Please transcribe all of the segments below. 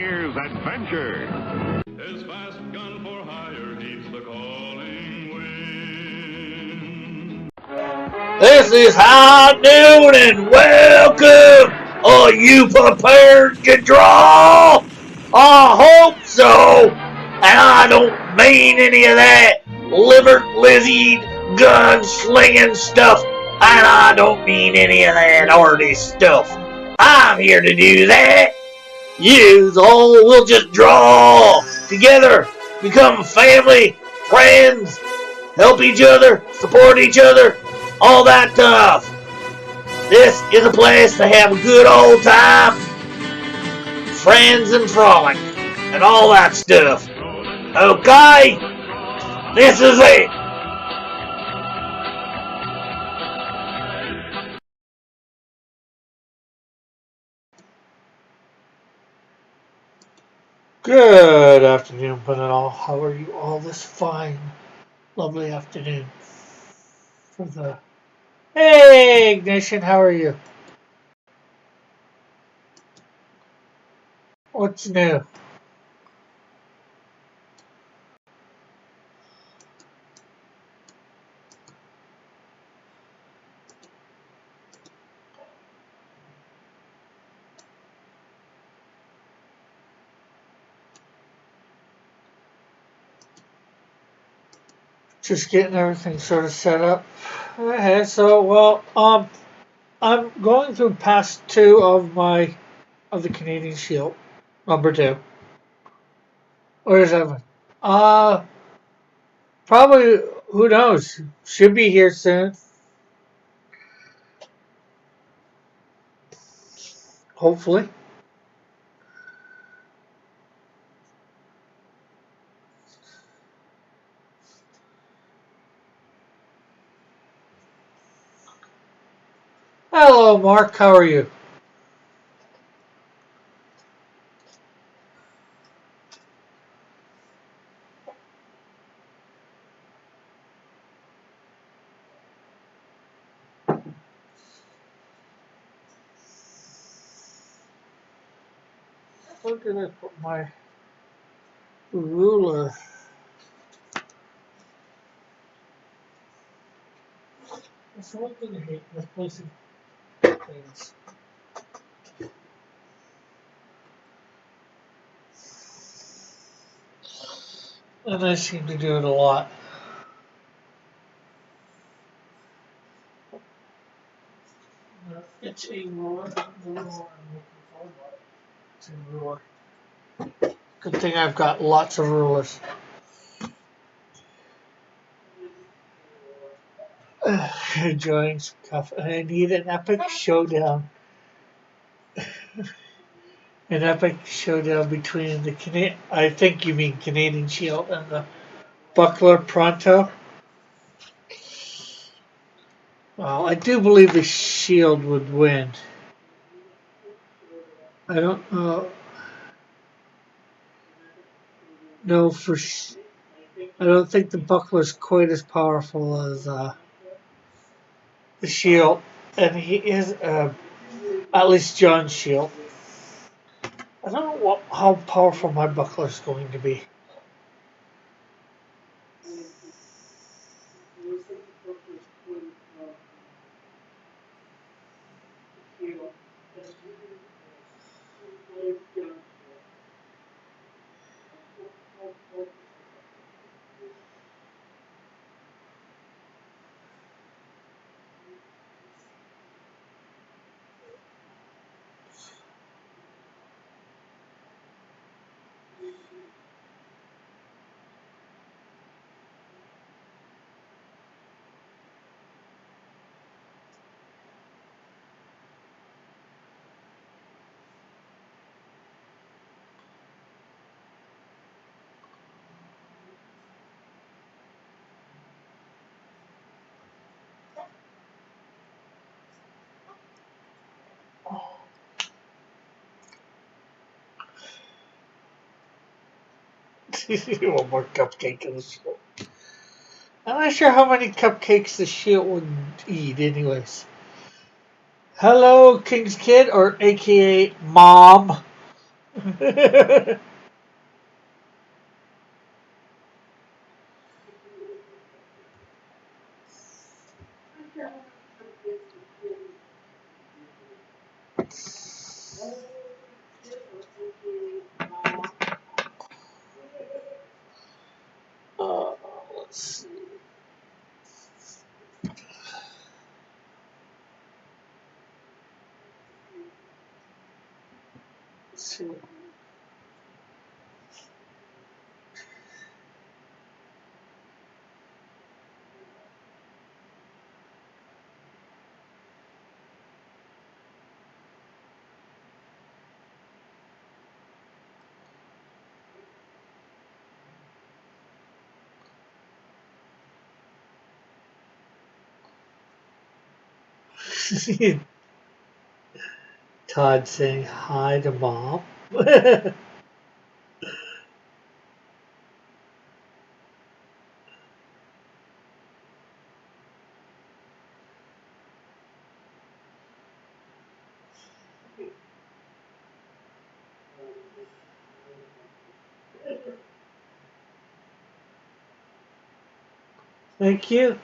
Here's adventure. His fast gun for hire heeds the calling wind. This is High Noon and welcome! Are you prepared to draw? I hope so! And I don't mean any of that liver-lizzied, gun-slinging stuff. And I don't mean any of that arty stuff. I'm here to do that. You all will just draw together, become family, friends, help each other, support each other, all that stuff. This is a place to have a good old time, friends and frolic, and all that stuff. Okay? This is it. Good afternoon, one and all. How are you all this fine, lovely afternoon? Hey, Ignition, how are you? What's new? Just getting everything sort of set up. Okay, I'm going through past two of the Canadian Shield, number two. Where's Evan? Probably. Who knows? Should be here soon. Hopefully. Hello, Mark. How are you? Where did I put my ruler? That's one thing I hate, misplacing things. And I seem to do it a lot. It's a ruler. It's a ruler. Good thing I've got lots of rulers. Enjoying some coffee. I need an epic showdown. An epic showdown between the I think you mean Canadian Shield and the Buckler Pronto. Well, I do believe the Shield would win. I don't know for. I don't think the Buckler's quite as powerful as the Shield, and he is at least John Shield. I don't know how powerful my Buckler's going to be. One more cupcake in the Shield. I'm not sure how many cupcakes the Shield would eat, anyways. Hello, King's Kid, or AKA Mom. Let's see. Let's see. Todd saying hi to mom. Thank you.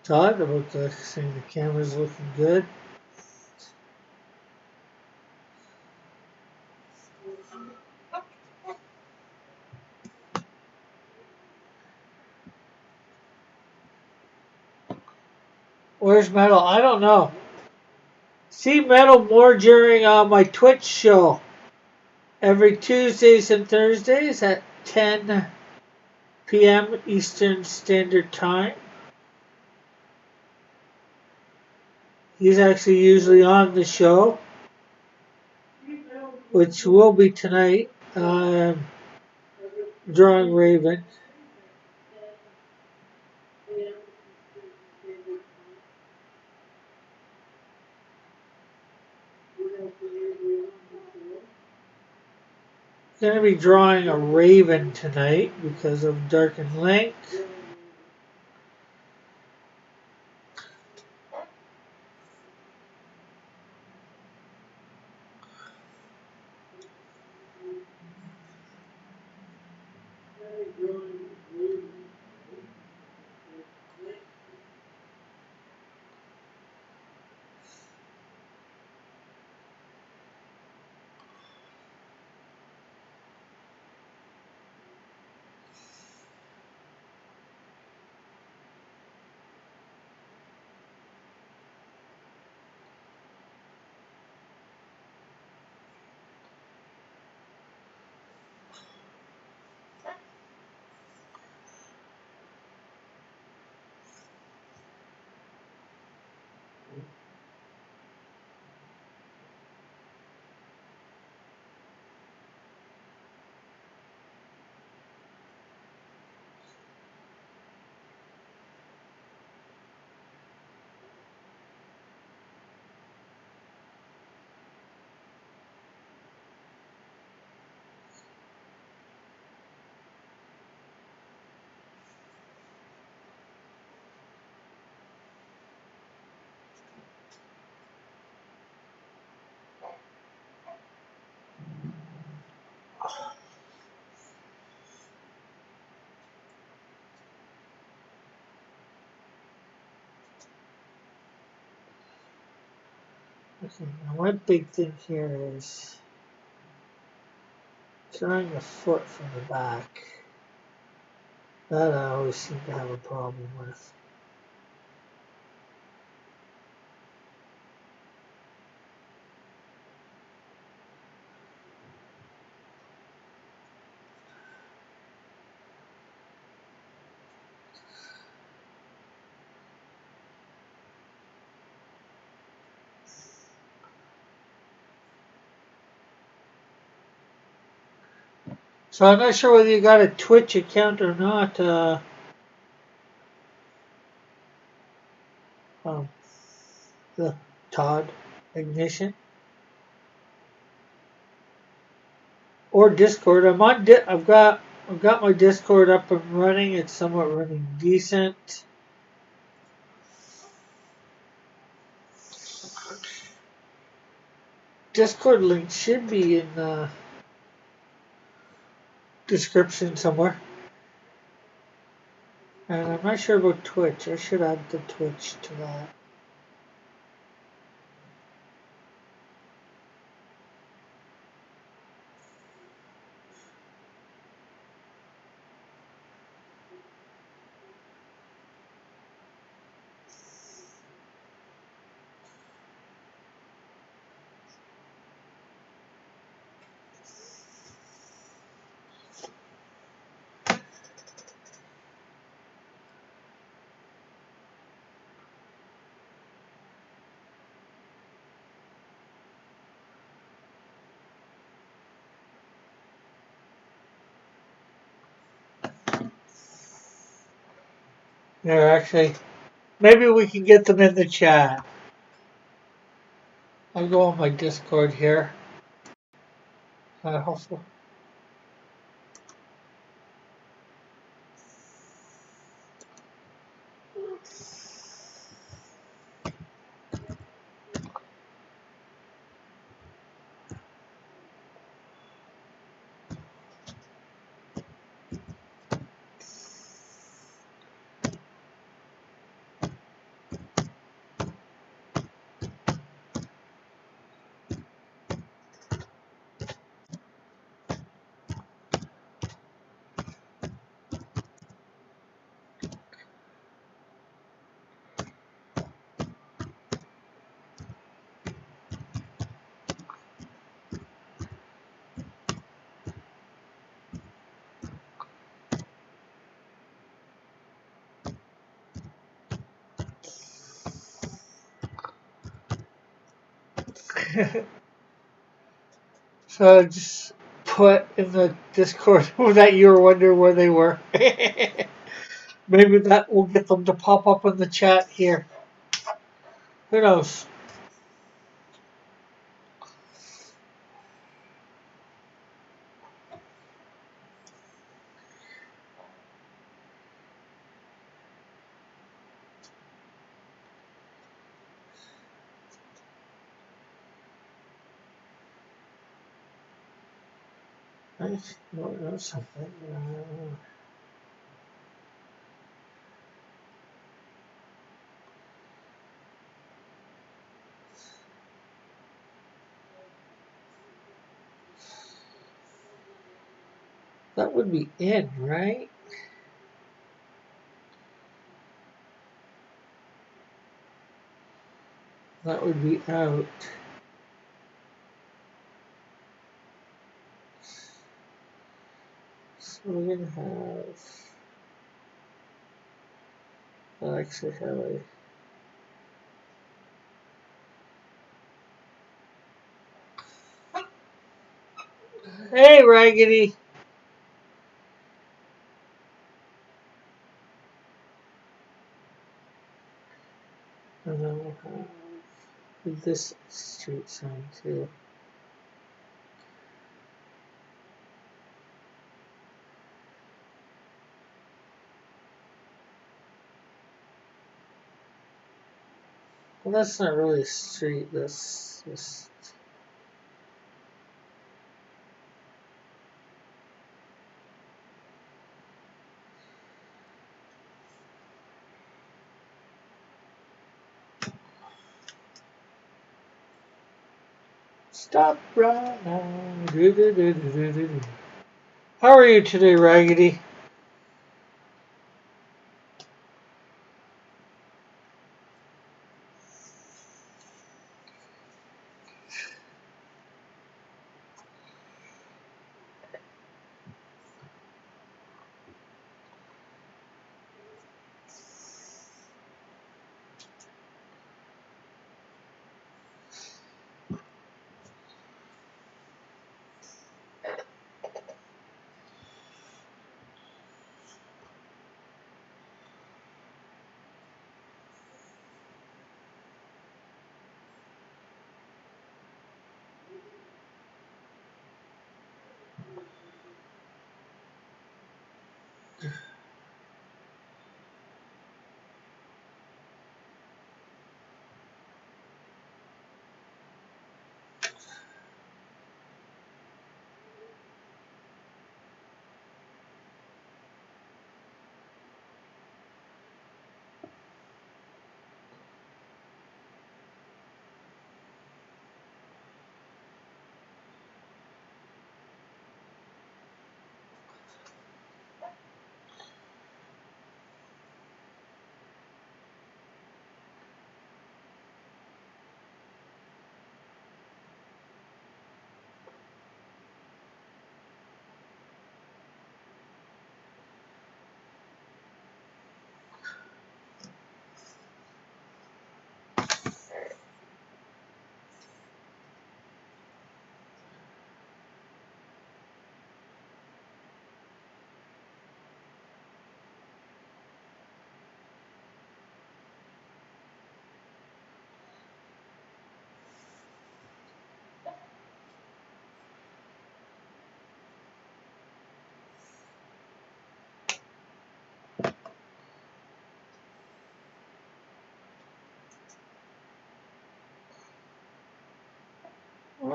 Todd, about saying the camera's looking good. Where's Metal? I don't know. See Metal more during my Twitch show every Tuesdays and Thursdays at 10 p.m. Eastern Standard Time. He's actually usually on the show, which will be tonight. Drawing Raven. Going to be drawing a Raven tonight because of Darkened Link. Okay, now one big thing here is drawing the foot from the back. That I always seem to have a problem with. So I'm not sure whether you got a Twitch account or not, the Todd Ignition or Discord. I've got my Discord up and running. It's somewhat running decent. Discord link should be in the description somewhere. And I'm not sure about Twitch. I should add the Twitch to that. There, actually, maybe we can get them in the chat. I'll go on my Discord here. Hopefully. So just put in the Discord that you were wondering where they were. Maybe that will get them to pop up in the chat here. Who knows? I know something. That would be in, right? That would be out. So we're gonna have Alexa Haley. Hey, Raggedy. And then we'll have this street sign too. Well, that's not really a street. That's just. Stop right now. How are you today, Raggedy?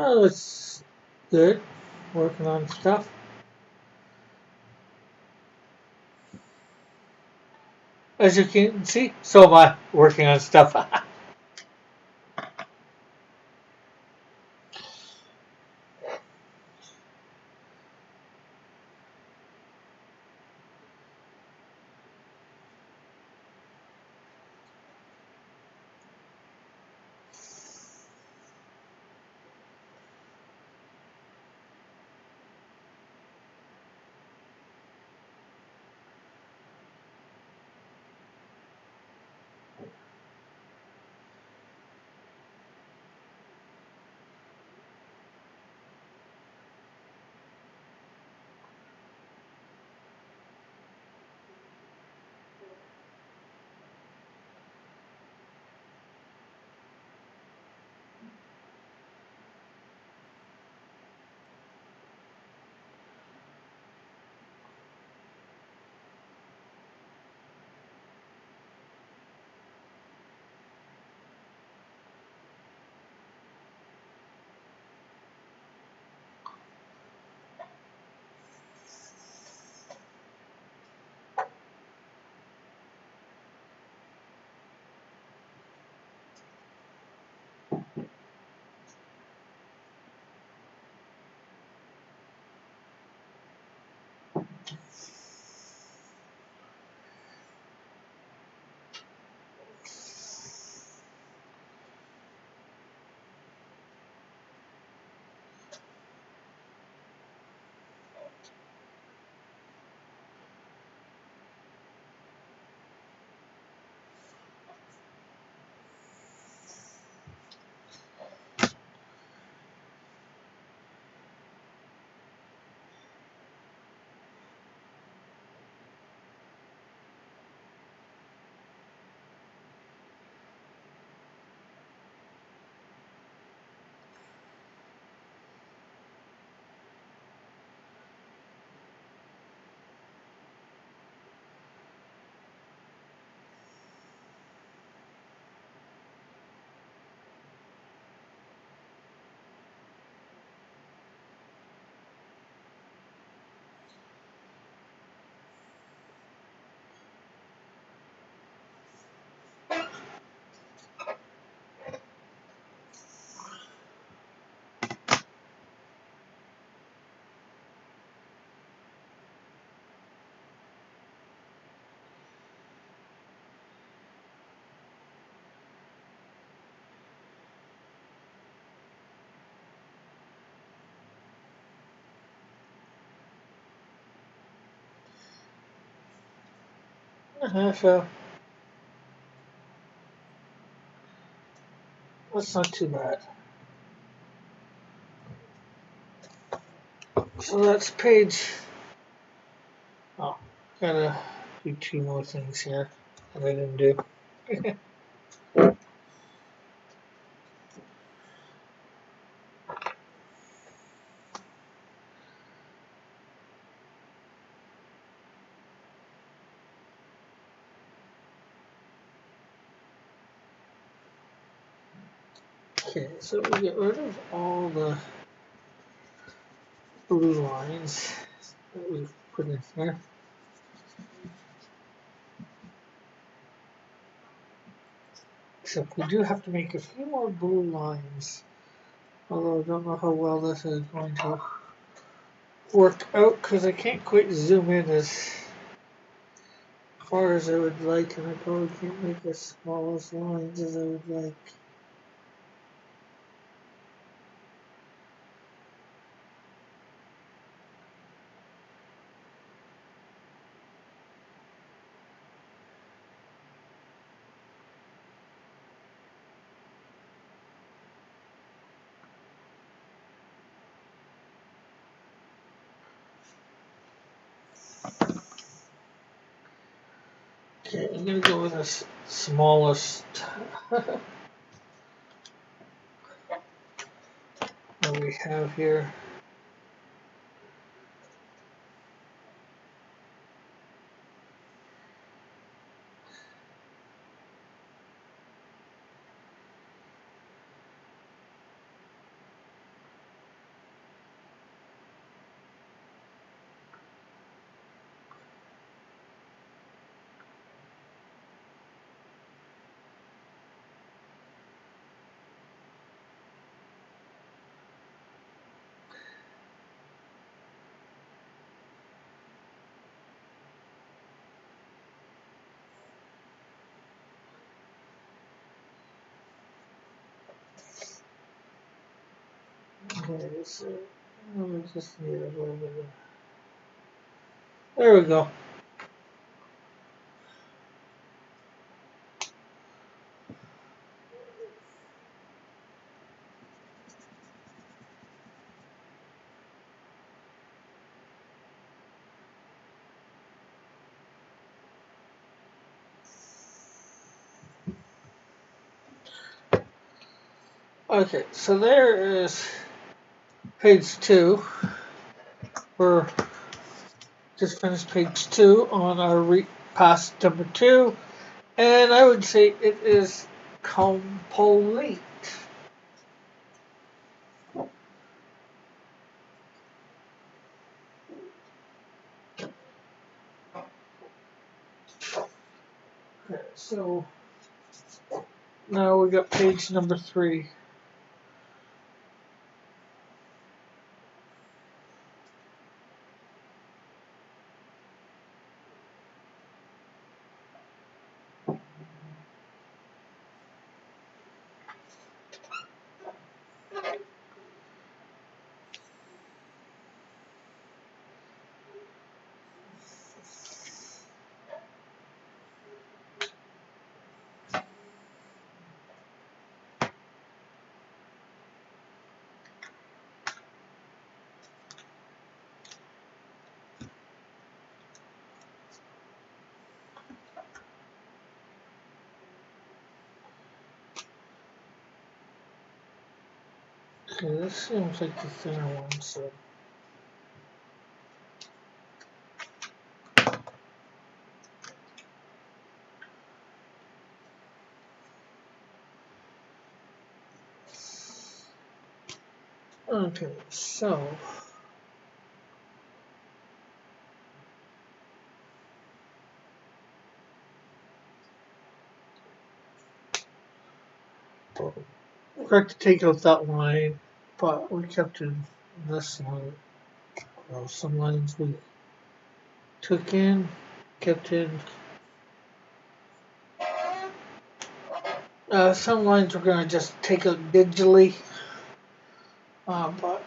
Oh, it's good. Working on stuff. As you can see, so am I working on stuff. So that's not too bad. So that's page. Oh, gotta do two more things here that I didn't do. Okay, so we get rid of all the blue lines that we put in here. Except we do have to make a few more blue lines. Although I don't know how well this is going to work out because I can't quite zoom in as far as I would like, and I probably can't make as small as lines as I would like. Okay, I'm gonna go with the smallest that we have here. Okay, so we just need a little bit of. There we go. Okay, so there is page 2. We're just finished page 2 on our past number 2, and I would say it is complete. Okay, so now we got page number 3. Okay, this seems like the thinner one, so. Okay, so. We got to take out that line, but we kept in this line. Well, some lines we took in, kept in. Some lines we're going to just take out digitally, but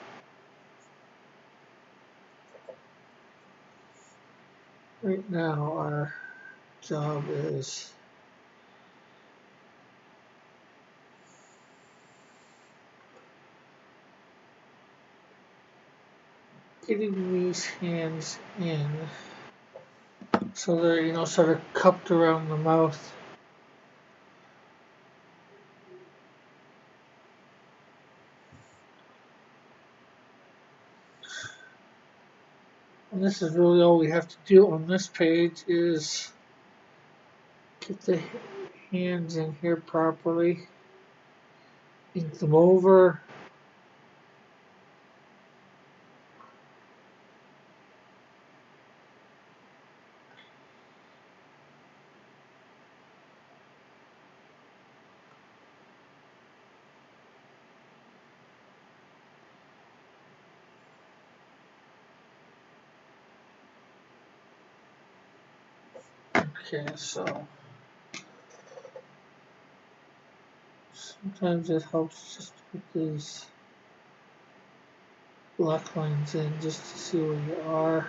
right now our job is getting these hands in so they're, sort of cupped around the mouth. And this is really all we have to do on this page is get the hands in here properly, ink them over. Okay, so sometimes it helps just to put these black lines in just to see where you are.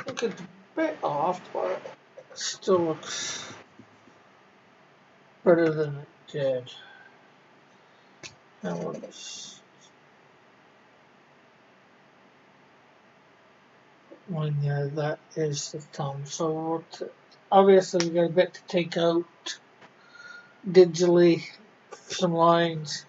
Look, it's a bit off, but it still looks better than it did. Now we'll just one there, that is the thumb. So obviously we got a bit to take out digitally, some lines.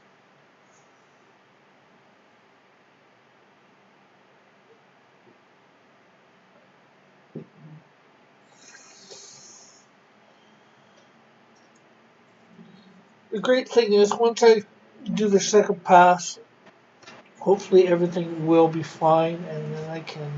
The great thing is once I do the second pass, hopefully everything will be fine, and then I can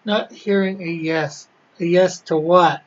Not hearing a yes. A yes to what?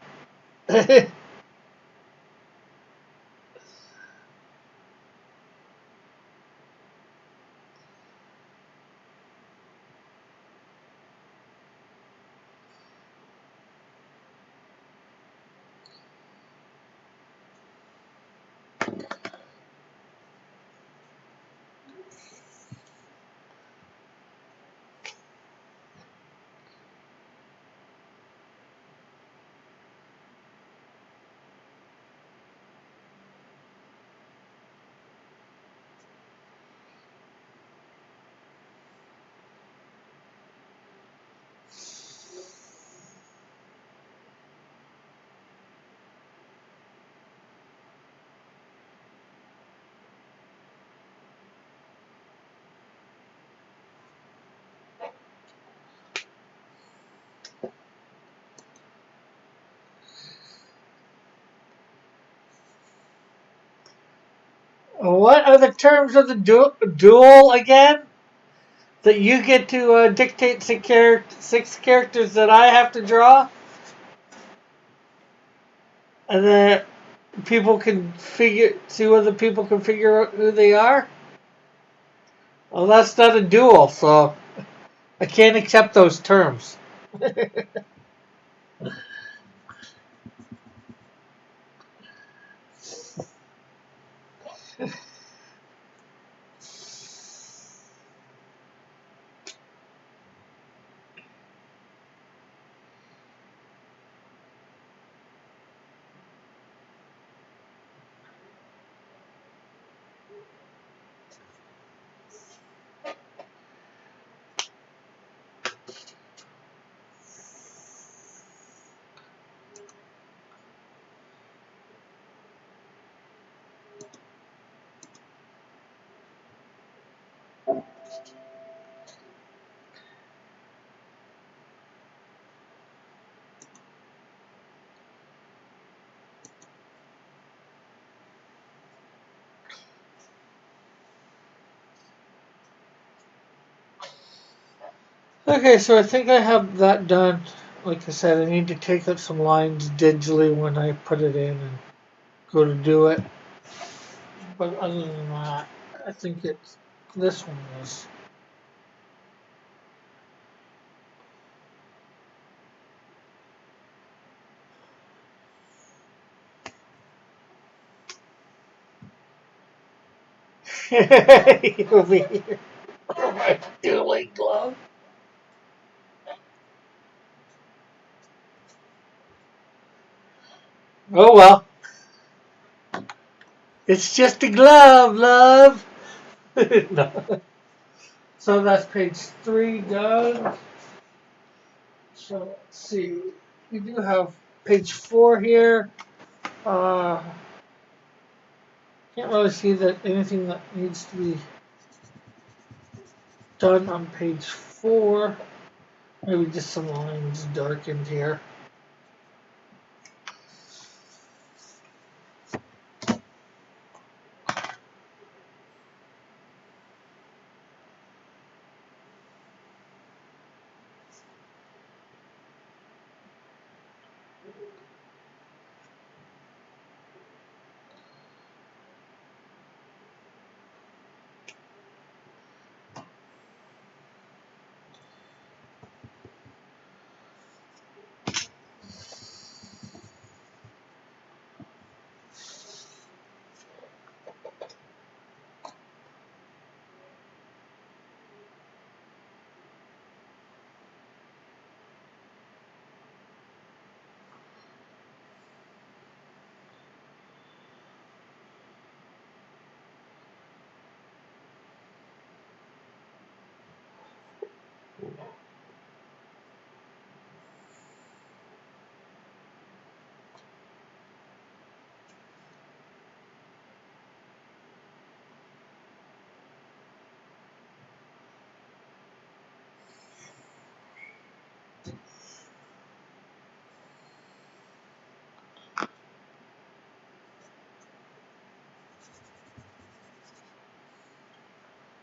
What are the terms of the duel again? That you get to dictate six characters that I have to draw, and then people can see whether people can figure out who they are. Well, that's not a duel, so I can't accept those terms. Okay, so I think I have that done. Like I said, I need to take out some lines digitally when I put it in and go to do it. But other than that, I think it's this one was. Over here. Oh, my dueling glove. Oh well, it's just a glove, love. No. So that's page 3 done. So let's see. We do have page 4 here. Can't really see that anything that needs to be done on page 4. Maybe just some lines darkened here.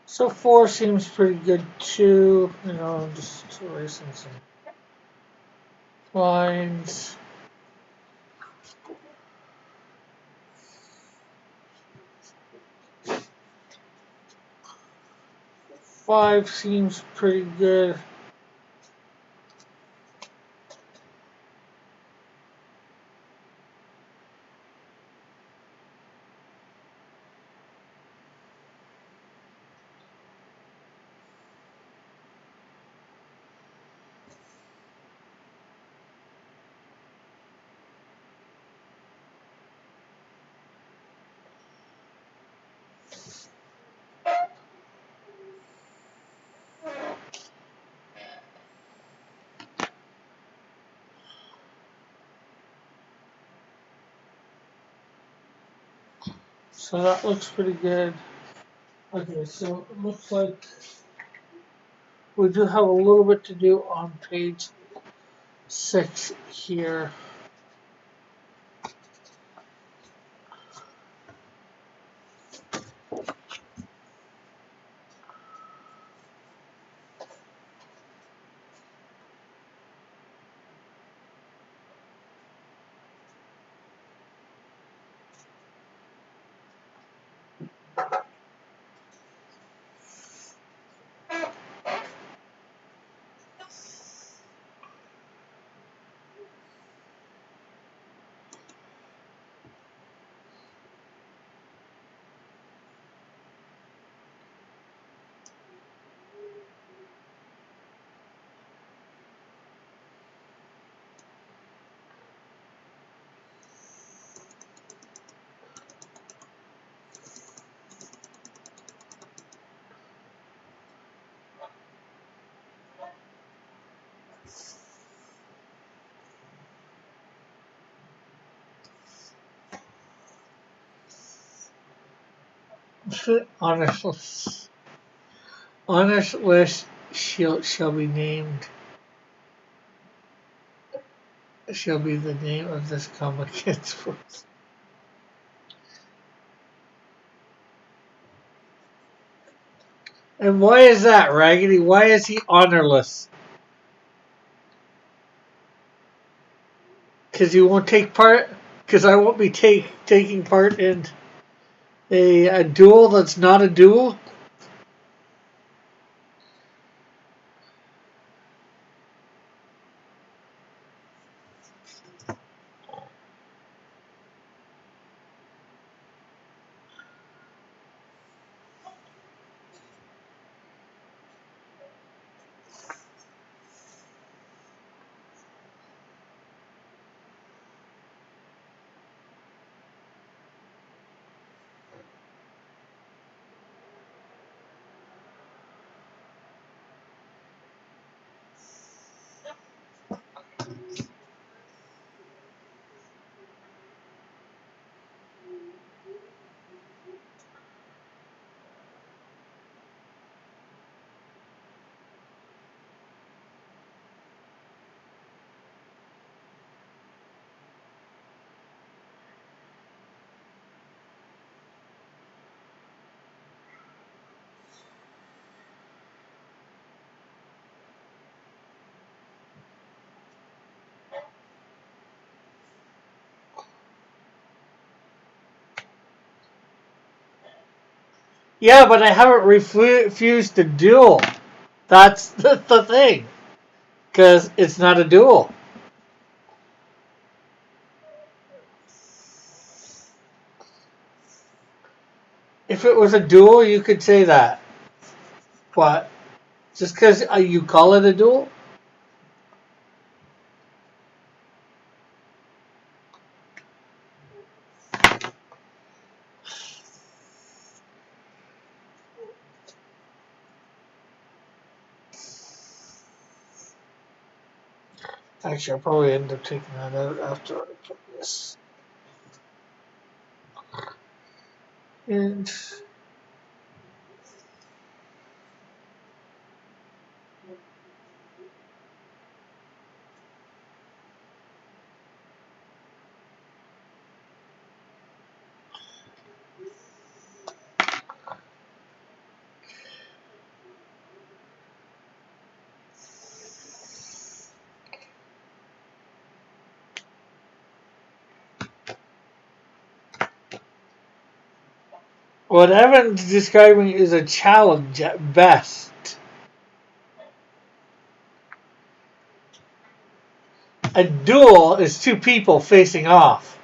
So 4 seems pretty good too. You know, just erasing some lines. 5 seems pretty good. So that looks pretty good. Okay, so it looks like we do have a little bit to do on page 6 here. Honest, honest list shall be named. Shall be the name of this comic. And why is that, Raggedy? Why is he honorless? Because you won't take part? Because I won't be taking part in a duel that's not a duel? Yeah, but I haven't refused to duel. That's the thing. Because it's not a duel. If it was a duel, you could say that. But just because you call it a duel? Actually, I'll probably end up taking that out after I put this. And What Evan's describing is a challenge at best. A duel is two people facing off.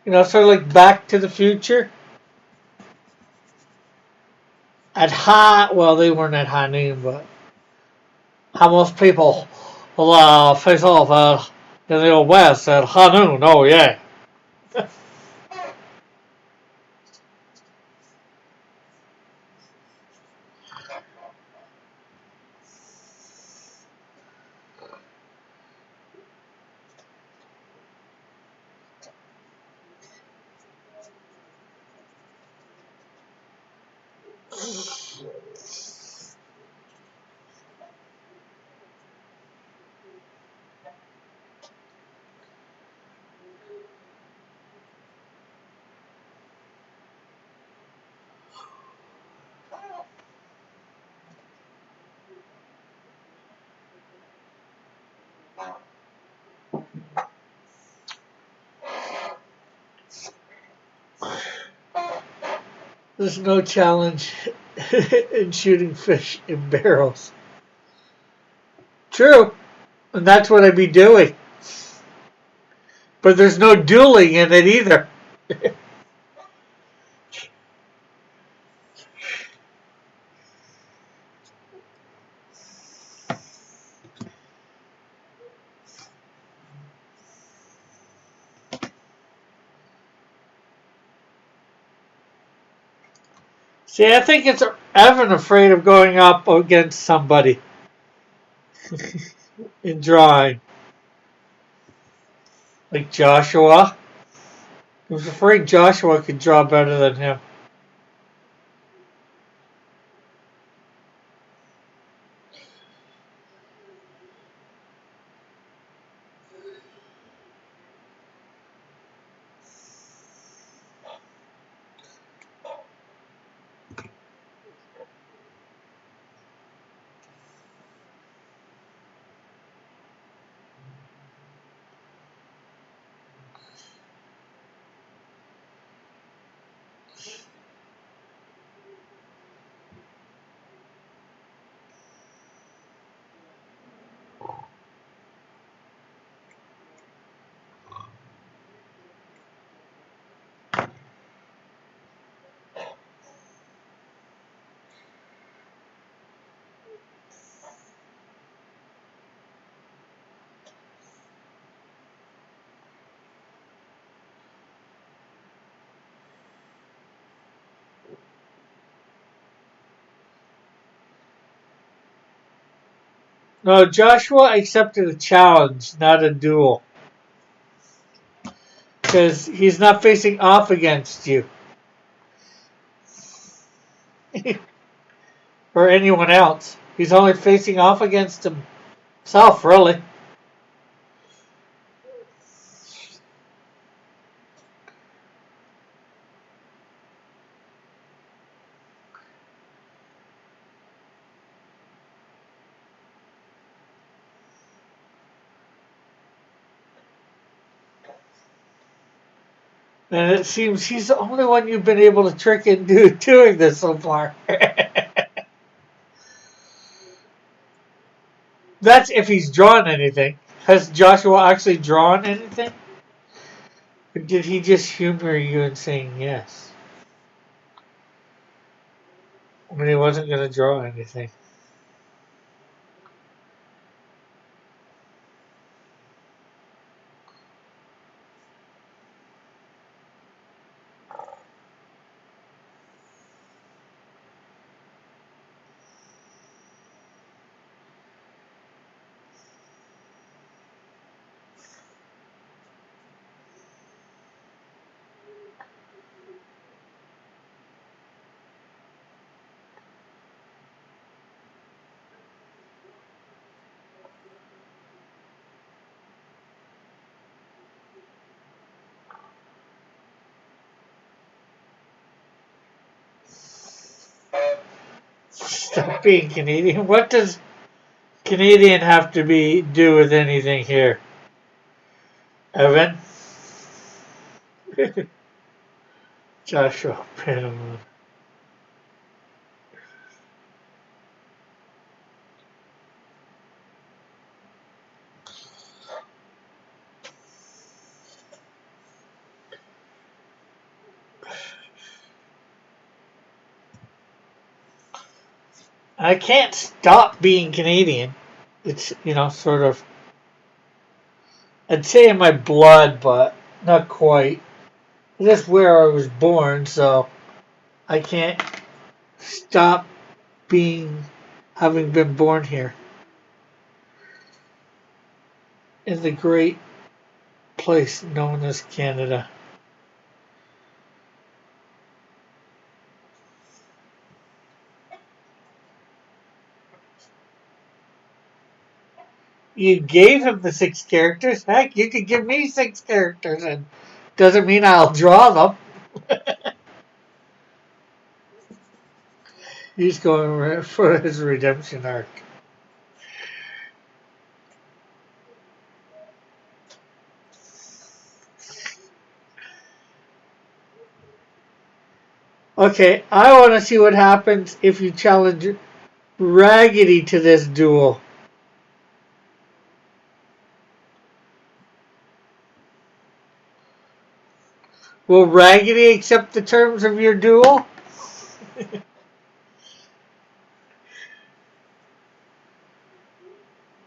You know, sort of like Back to the Future. Well, they weren't at high noon, but how most people will face off in the old West at high noon. Oh, yeah. There's no challenge in shooting fish in barrels. True. And that's what I'd be doing. But there's no dueling in it either. See, I think it's Evan afraid of going up against somebody in drawing. Like Joshua. He was afraid Joshua could draw better than him. No, Joshua accepted a challenge, not a duel. Because he's not facing off against you. Or anyone else. He's only facing off against himself, really. And it seems he's the only one you've been able to trick into doing this so far. That's if he's drawn anything. Has Joshua actually drawn anything? Or did he just humor you in saying yes? When he wasn't going to draw anything. Stop being Canadian. What does Canadian have to do with anything here? Evan? Joshua Penman. I can't stop being Canadian. It's, sort of, I'd say in my blood, but not quite. That's where I was born, so I can't stop having been born here in the great place known as Canada. You gave him the 6 characters. Heck, you could give me 6 characters, and doesn't mean I'll draw them. He's going for his redemption arc. Okay, I want to see what happens if you challenge Raggedy to this duel. Will Raggedy accept the terms of your duel?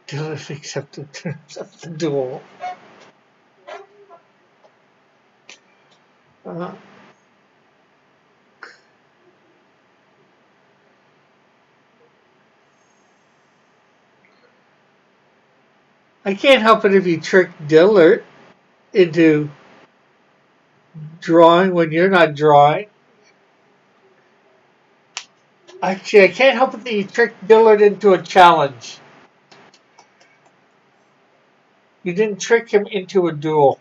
Dylan accept the terms of the duel. Uh, I can't help it if you trick Dillard into drawing when you're not drawing. Actually, I can't help it that you tricked Dillard into a challenge. You didn't trick him into a duel.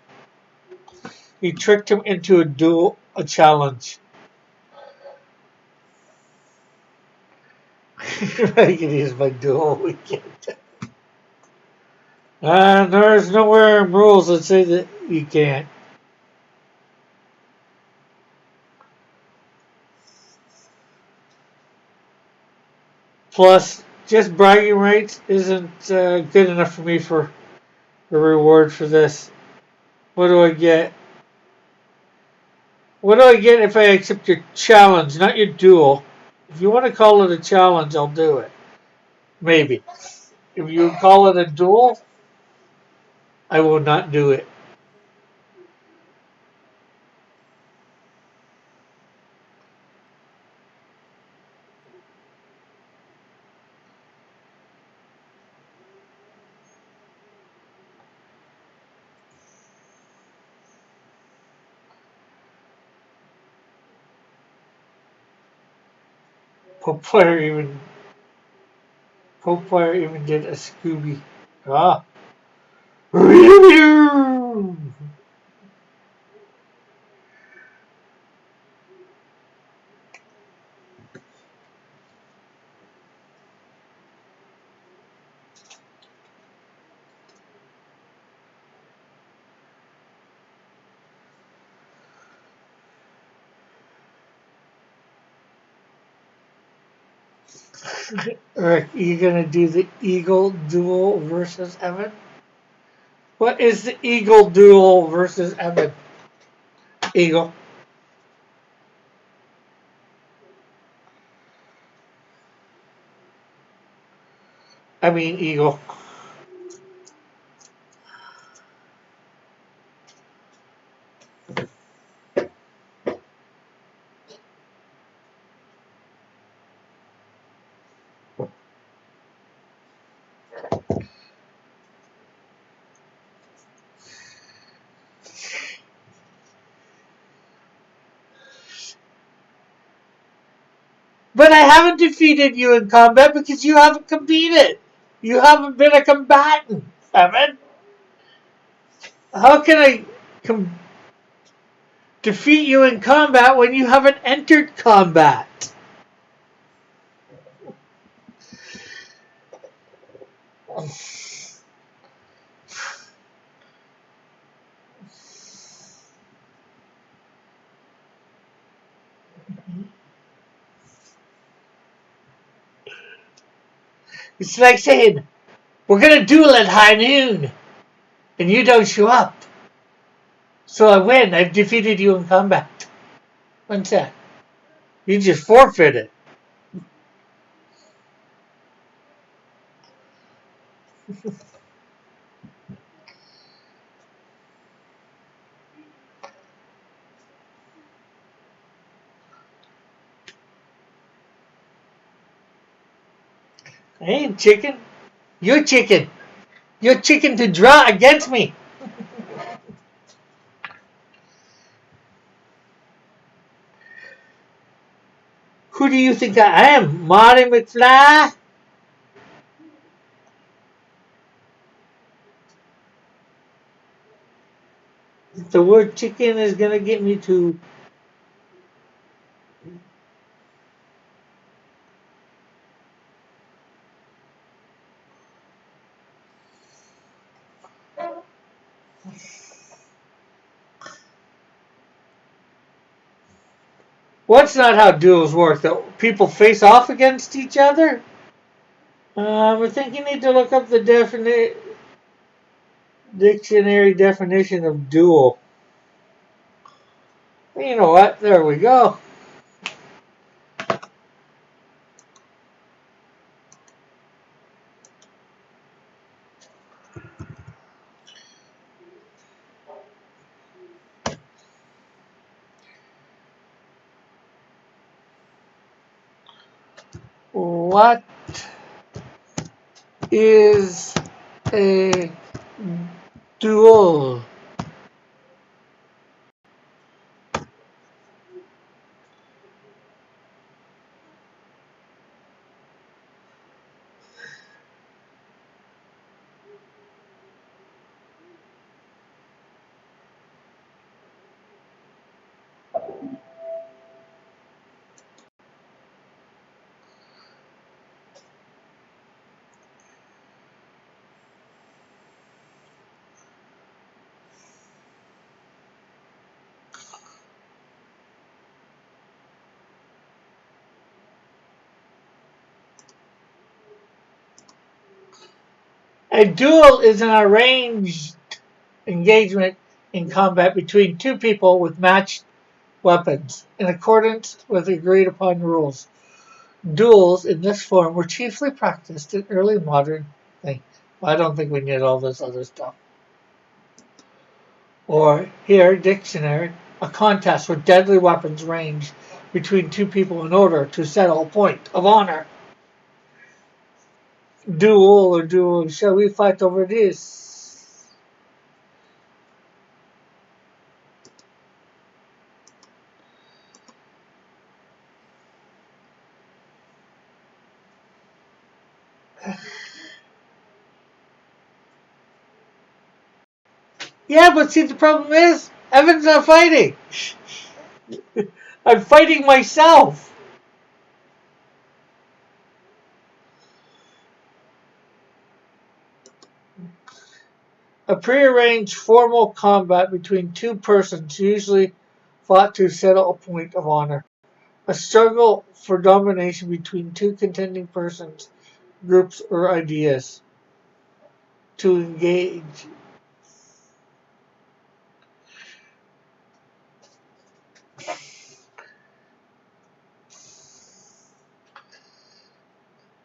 You tricked him into a challenge. Raggedy is my duel weekend. And there's nowhere in rules that say that you can't. Plus, just bragging rights isn't good enough for me for a reward for this. What do I get? What do I get if I accept your challenge, not your duel? If you want to call it a challenge, I'll do it. Maybe. If you call it a duel, I will not do it. Pope Player even did a Scooby. Ah. Rick, you gonna do the Eagle duel versus Evan? What is the Eagle duel versus Evan? Eagle. I mean Eagle. But I haven't defeated you in combat because you haven't competed. You haven't been a combatant, Evan. How can I defeat you in combat when you haven't entered combat? It's like saying, we're going to duel at high noon, and you don't show up. So I win. I've defeated you in combat. What's that? You just forfeited. I ain't chicken. You're chicken. You're chicken to draw against me. Who do you think I am? Marty McFly? The word chicken is going to get me to... Well, that's not how duels work, though. People face off against each other? I think you need to look up the dictionary definition of duel. You know what? There we go. What is a duel? A duel is an arranged engagement in combat between two people with matched weapons in accordance with agreed upon rules. Duels in this form were chiefly practiced in early modern things. Well, I don't think we need all this other stuff. Or here, dictionary, a contest where deadly weapons range between two people in order to settle a point of honor. Duel or duel, shall we fight over this? Yeah, but see, the problem is, Evan's not fighting. I'm fighting myself. A prearranged formal combat between two persons usually fought to settle a point of honor. A struggle for domination between two contending persons, groups, or ideas. To engage.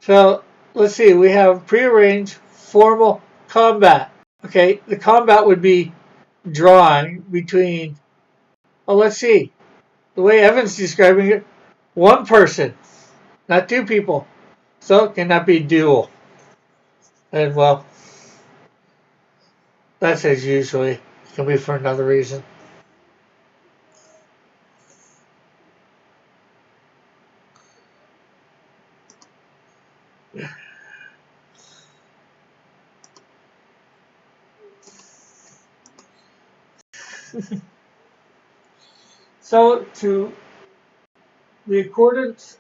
So, let's see. We have prearranged formal combat. Okay, the combat would be drawing between... Oh, let's see. The way Evan's describing it, one person, not two people. So it cannot be dual. And well, that's as usually. It can be for another reason. So to the accordance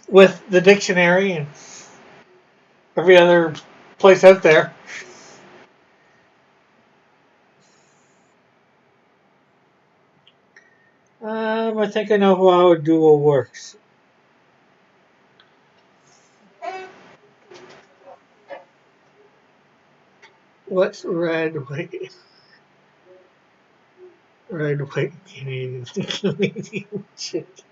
with the dictionary and every other place out there, I think I know how a duel works. What's red, white, Canadian, Canadian shit?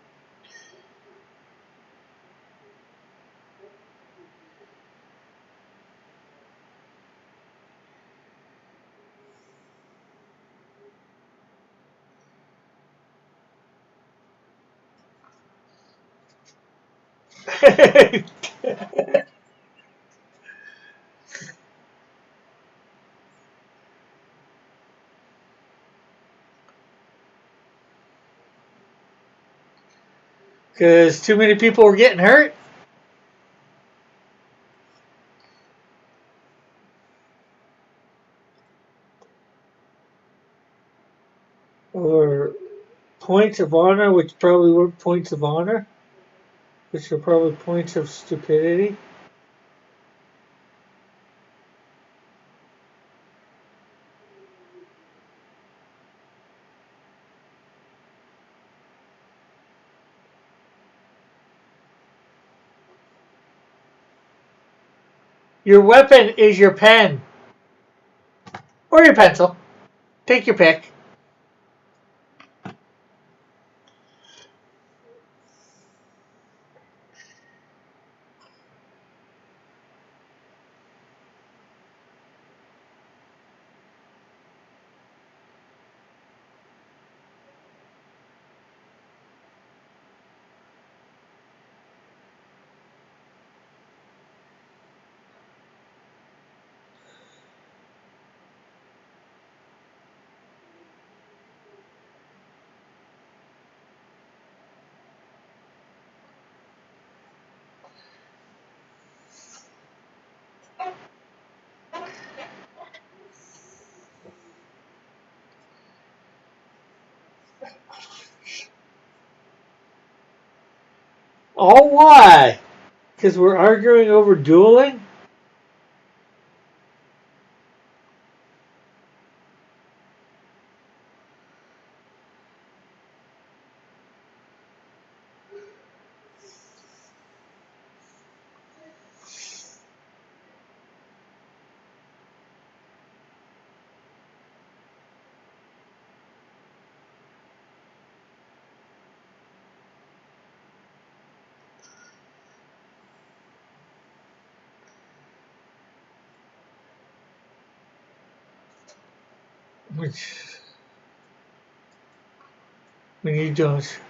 Because too many people were getting hurt? Or points of honor, which probably weren't points of honor, which are probably points of stupidity? Your weapon is your pen. Or your pencil. Take your pick. Oh, why? Because we're arguing over dueling? Which, when you don't.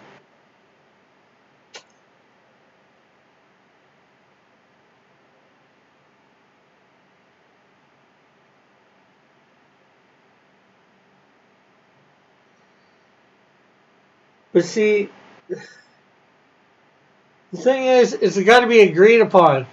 But see, the thing is, it's got to be agreed upon.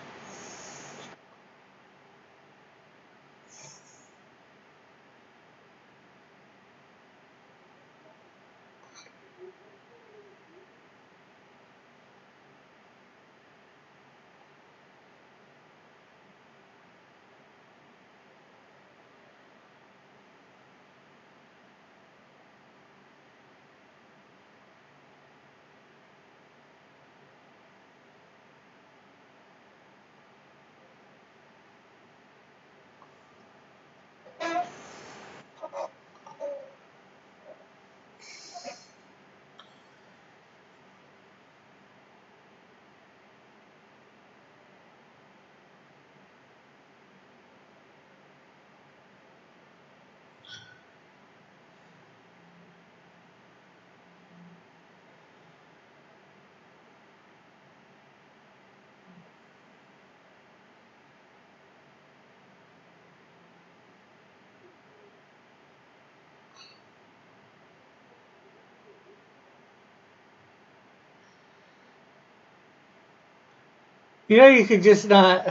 You know, you could just not.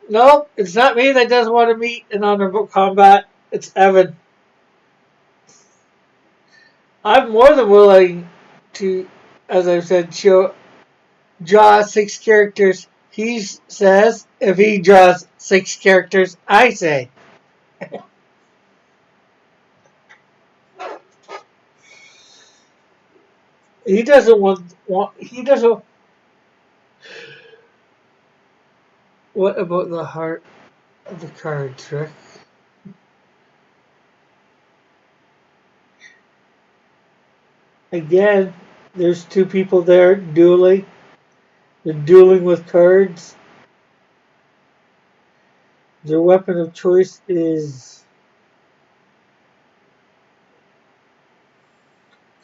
Nope, it's not me that doesn't want to meet in honorable combat. It's Evan. I'm more than willing to, as I've said, draw 6 characters. He says if he draws 6 characters, I say. He doesn't want. He doesn't. What about the heart of the cards, Rick? Again, there's two people there dueling. They're dueling with cards. Their weapon of choice is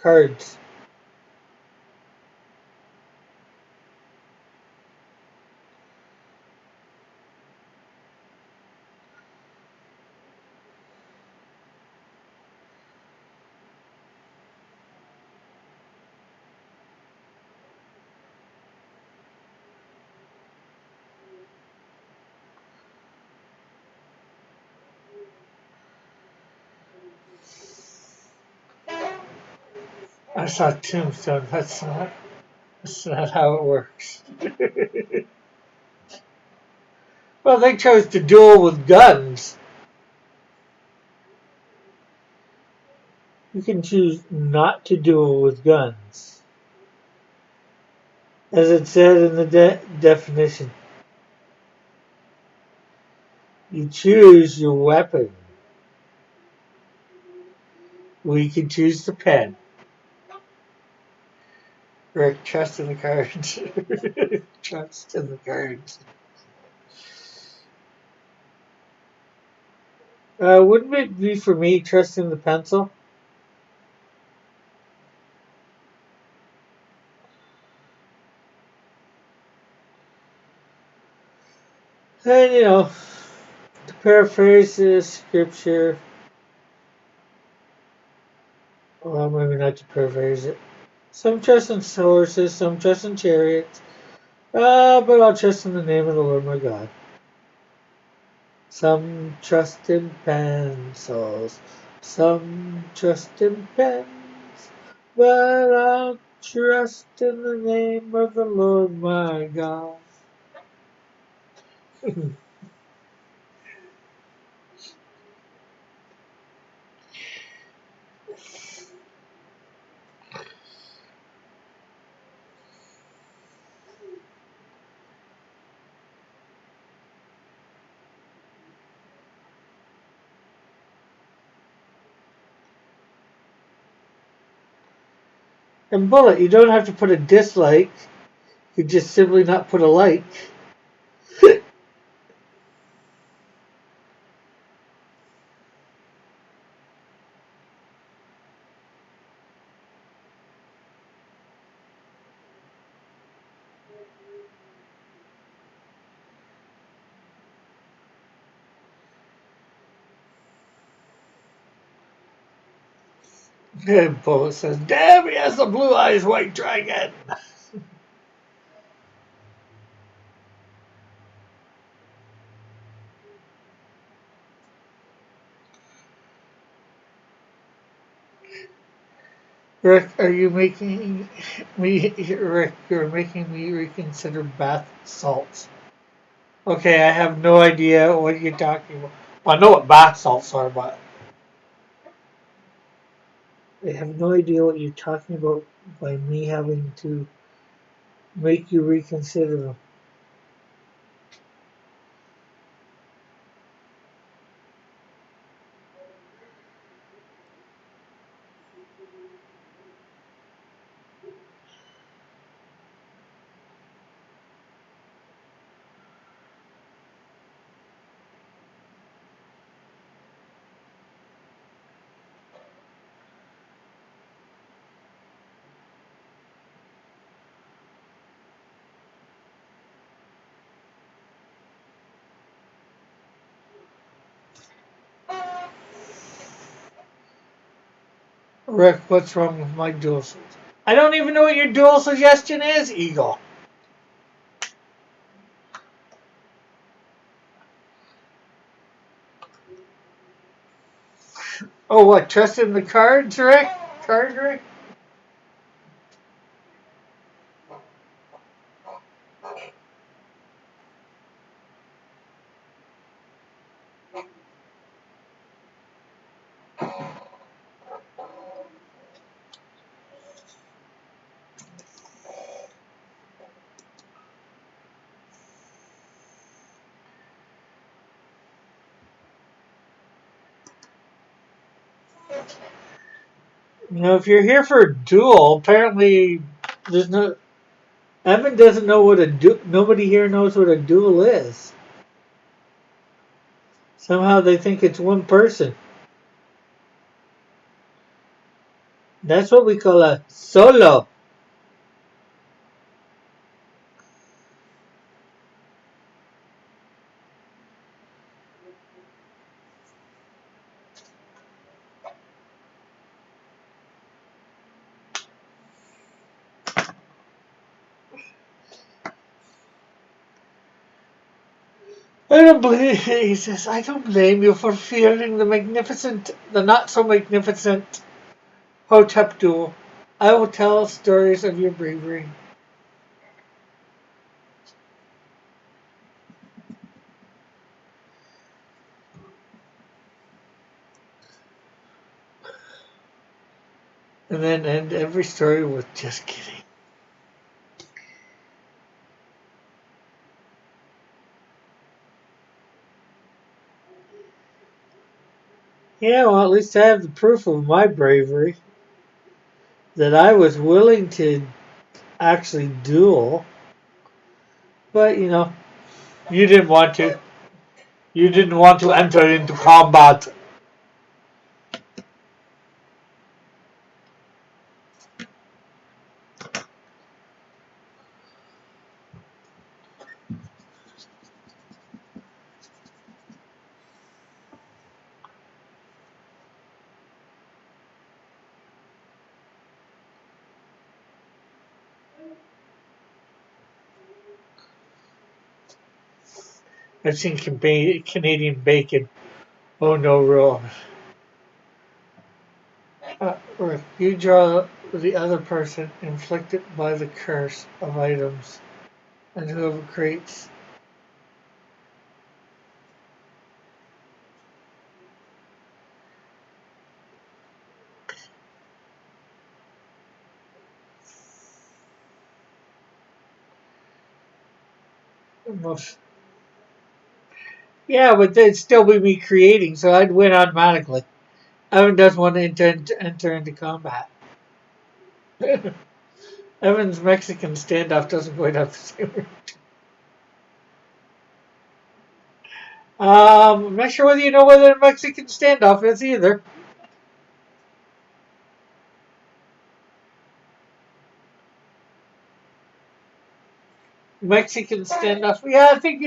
cards. I saw Tombstone. That's not how it works. Well, they chose to duel with guns. You can choose not to duel with guns. As it said in the definition, you choose your weapon. We can choose the pen. Rick, trust in the cards. Trust in the cards. Wouldn't it be for me trust in the pencil? And to paraphrase the scripture, well, maybe not to paraphrase it. Some trust in horses, some trust in chariots, but I'll trust in the name of the Lord my God. Some trust in pencils, some trust in pens, but I'll trust in the name of the Lord my God. And Bullet, you don't have to put a dislike, you just simply not put a like. And Bullet says, damn, he has the blue eyes white dragon. Rick, are you making me, Rick, you're making me reconsider bath salts. Okay, I have no idea what you're talking about. Well, I know what bath salts are, but I have no idea what you're talking about by me having to make you reconsider them. Rick, what's wrong with my dual suggestion? I don't even know what your dual suggestion is, Eagle. Oh, what? Trust in the cards, Rick? Card, Rick? You know, if you're here for a duel, apparently there's no. Evan doesn't know what a duel. Nobody here knows what a duel is. Somehow they think it's one person. That's what we call a solo. I don't blame. He says, I don't blame you for fearing the not so magnificent Hotep duel. I will tell stories of your bravery. And then end every story with just kidding. Yeah, well, at least I have the proof of my bravery. That I was willing to actually duel. But, you know, you didn't want to. You didn't want to enter into combat. I've seen Canadian bacon. Oh no, rule. Rick, you draw the other person inflicted by the curse of items, and whoever creates. Most, yeah, but it'd still be me creating, so I'd win automatically. Evan doesn't want to enter into combat. Evan's Mexican standoff doesn't quite have the same word. I'm not sure whether you know what a Mexican standoff is either. Mexican standoff. Yeah, I think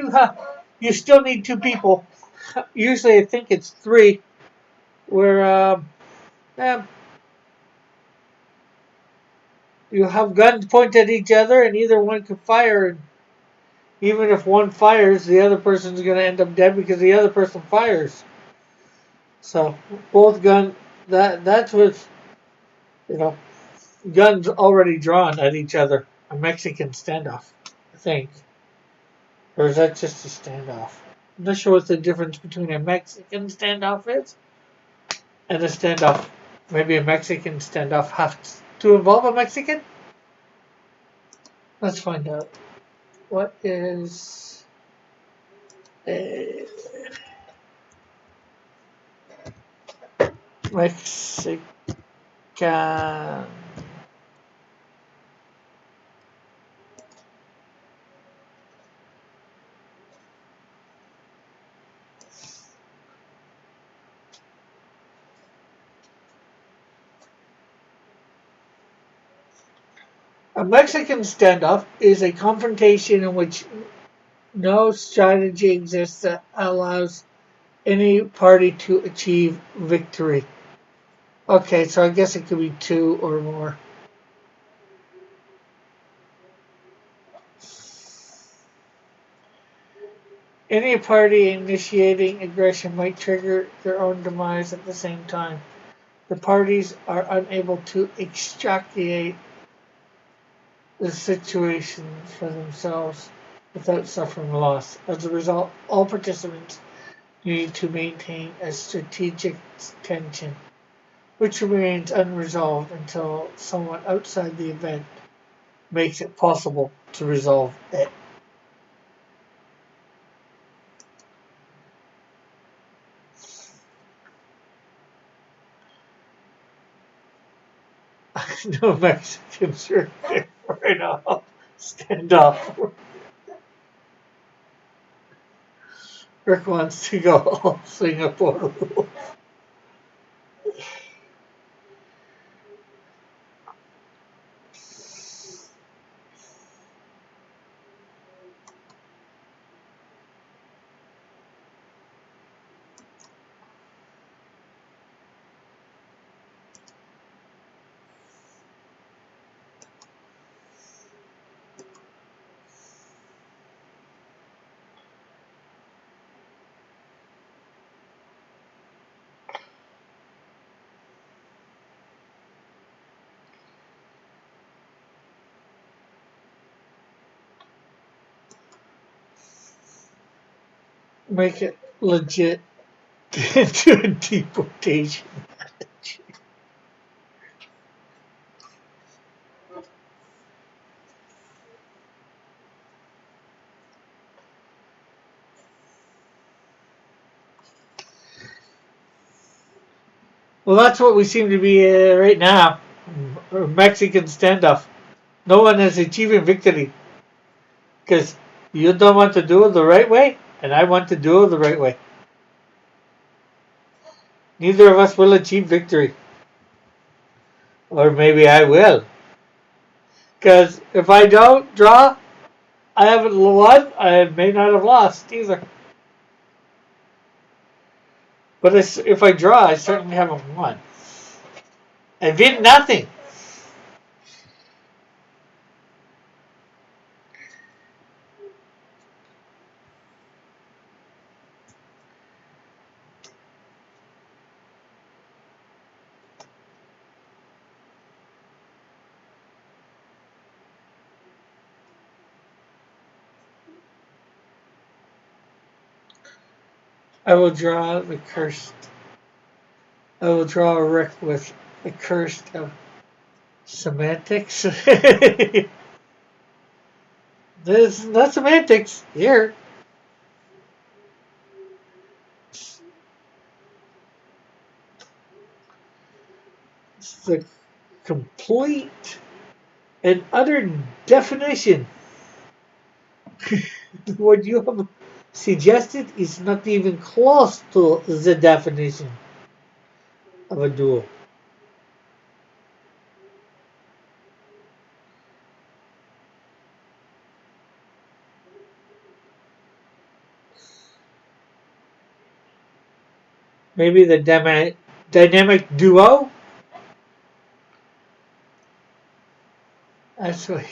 you still need two people. Usually, I think it's three. Where yeah, you have guns pointed at each other, and either one can fire. And even if one fires, the other person's going to end up dead because the other person fires. So both gun that's what you know. Guns already drawn at each other. A Mexican standoff, I think. Or is that just a standoff? I'm not sure what the difference between a Mexican standoff is and a standoff. Maybe a Mexican standoff has to involve a Mexican? Let's find out. What is a Mexican? A Mexican standoff is a confrontation in which no strategy exists that allows any party to achieve victory. Okay, so I guess it could be two or more. Any party initiating aggression might trigger their own demise at the same time. The parties are unable to extricate the situation for themselves without suffering loss. As a result, all participants need to maintain a strategic tension, which remains unresolved until someone outside the event makes it possible to resolve it. No Mexicans are right now. Stand up. Rick wants to go all Singapore rules. Make it legit into a deportation. Well, that's what we seem to be right now. A Mexican standoff. No one is achieving victory because you don't want to do it the right way, and I want to do it the right way. Neither of us will achieve victory. Or maybe I will. Because if I don't draw, I haven't won. I may not have lost either. But if I draw, I certainly haven't won. I did nothing. I will draw the cursed. I will draw a Rick with the cursed of semantics. This is not semantics here. It's the complete and utter definition. What you have suggested is not even close to the definition of a duel. Maybe the dynamic duo? That's what.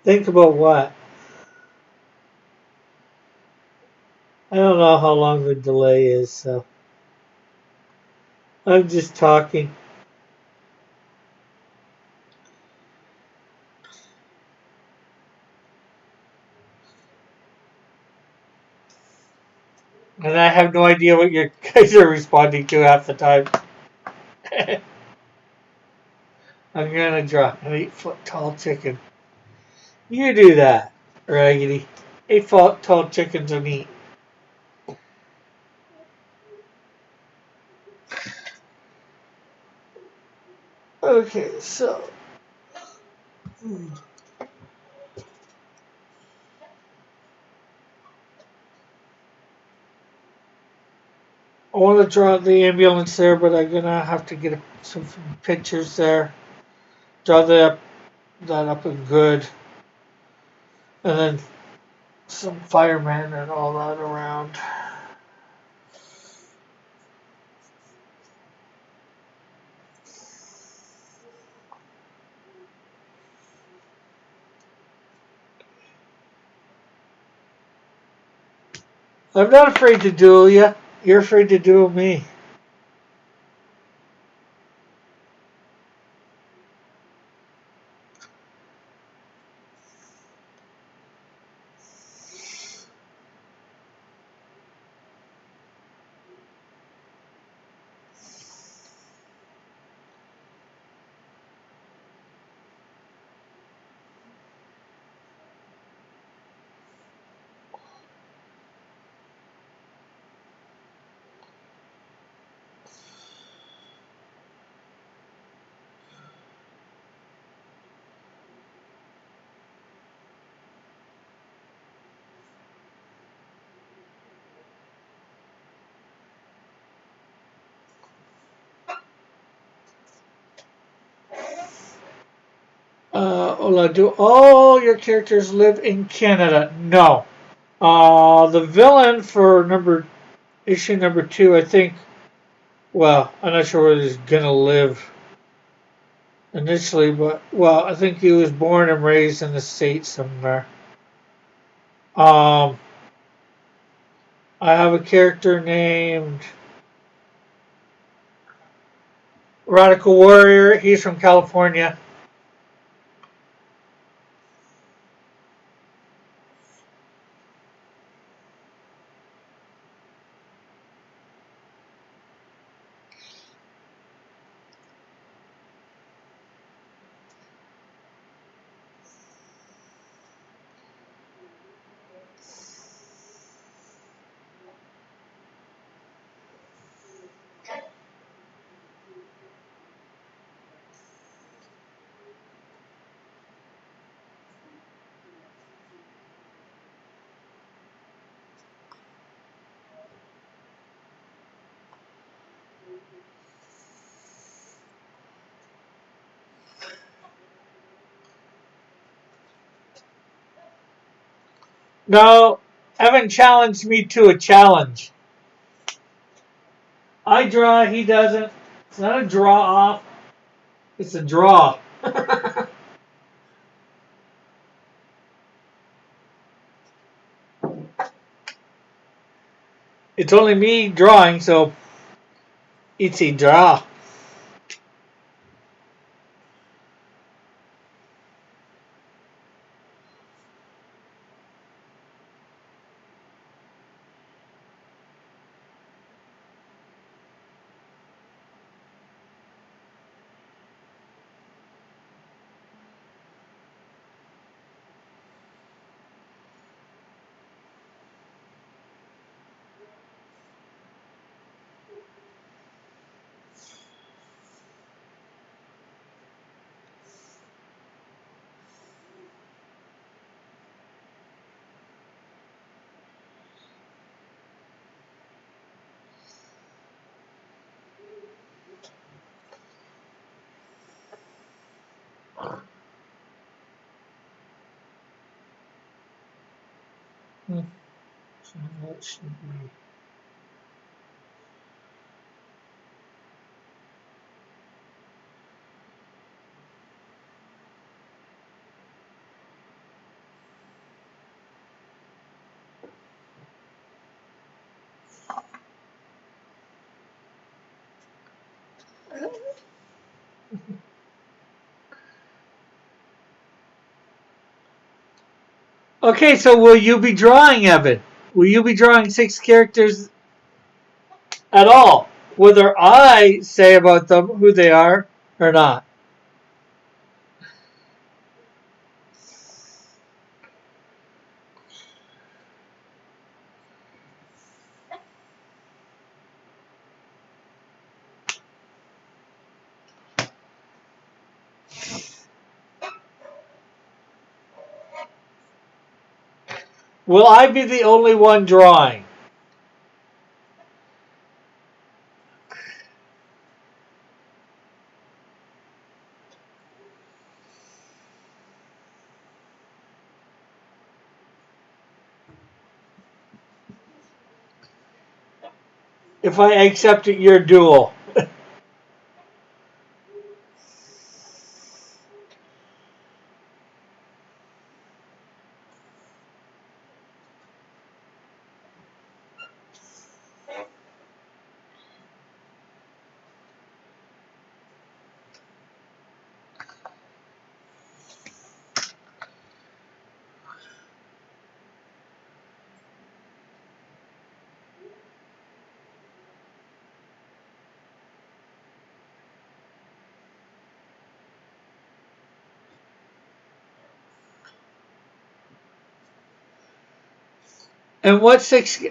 Think about what? I don't know how long the delay is, so I'm just talking. And I have no idea what you guys are responding to half the time. I'm gonna draw an 8-foot tall chicken. You do that, Raggedy. 8-foot tall chickens are neat. Okay, so. I want to draw the ambulance there, but I'm gonna have to get some pictures there. Draw that up in good. And then some firemen and all that around. I'm not afraid to duel you. You're afraid to duel me. do all your characters live in Canada? No. The villain for issue number 2, I think. Well, I'm not sure where he's gonna live initially, but I think he was born and raised in the States somewhere. I have a character named Radical Warrior. He's from California. No, Evan challenged me to a challenge. I draw, he doesn't. It's not a draw off, it's a draw. It's only me drawing, so it's a draw. Hmm. So that should be. Okay, so will you be drawing, Evan? Will you be drawing 6 characters at all? Whether I say about them who they are or not. Will I be the only one drawing? If I accept your duel. And what 6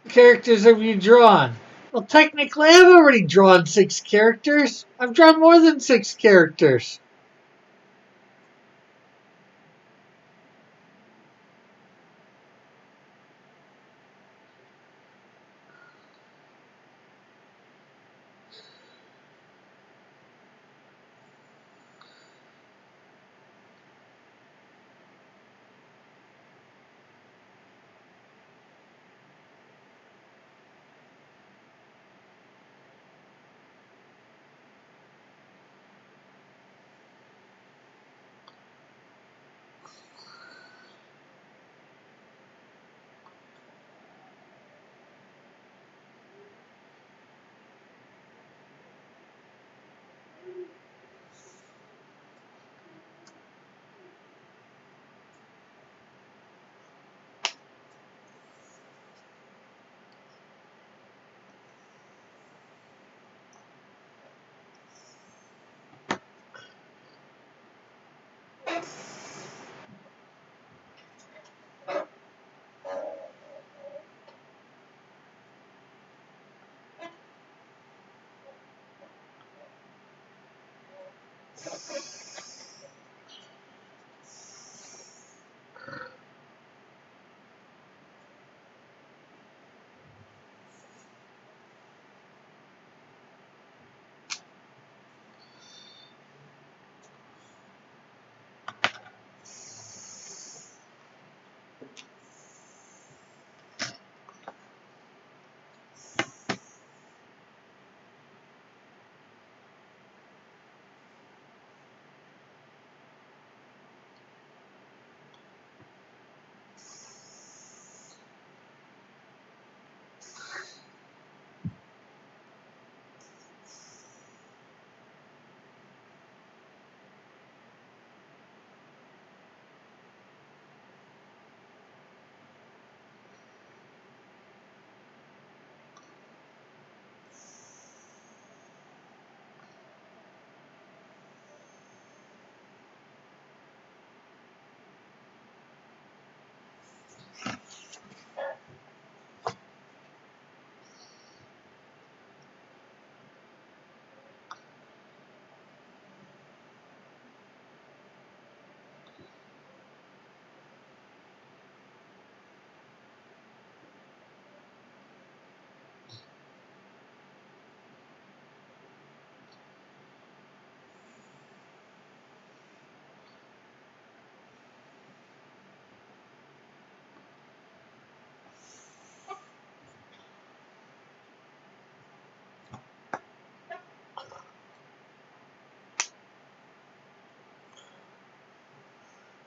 characters have you drawn? Well, technically, I've already drawn 6 characters. I've drawn more than 6 characters.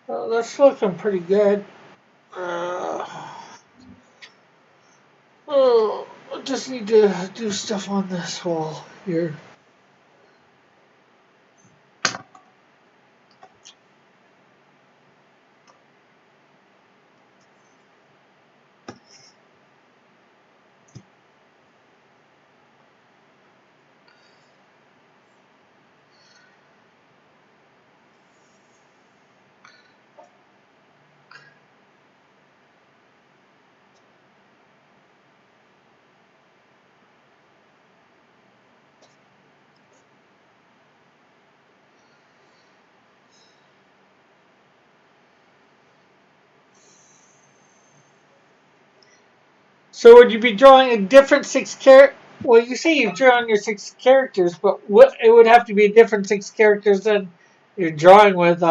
Well, that's looking pretty good. Oh, I just need to do stuff on this wall here. So would you be drawing a different six character? Well, you say you've drawn your six characters, but what it would have to be a different six characters than you're drawing with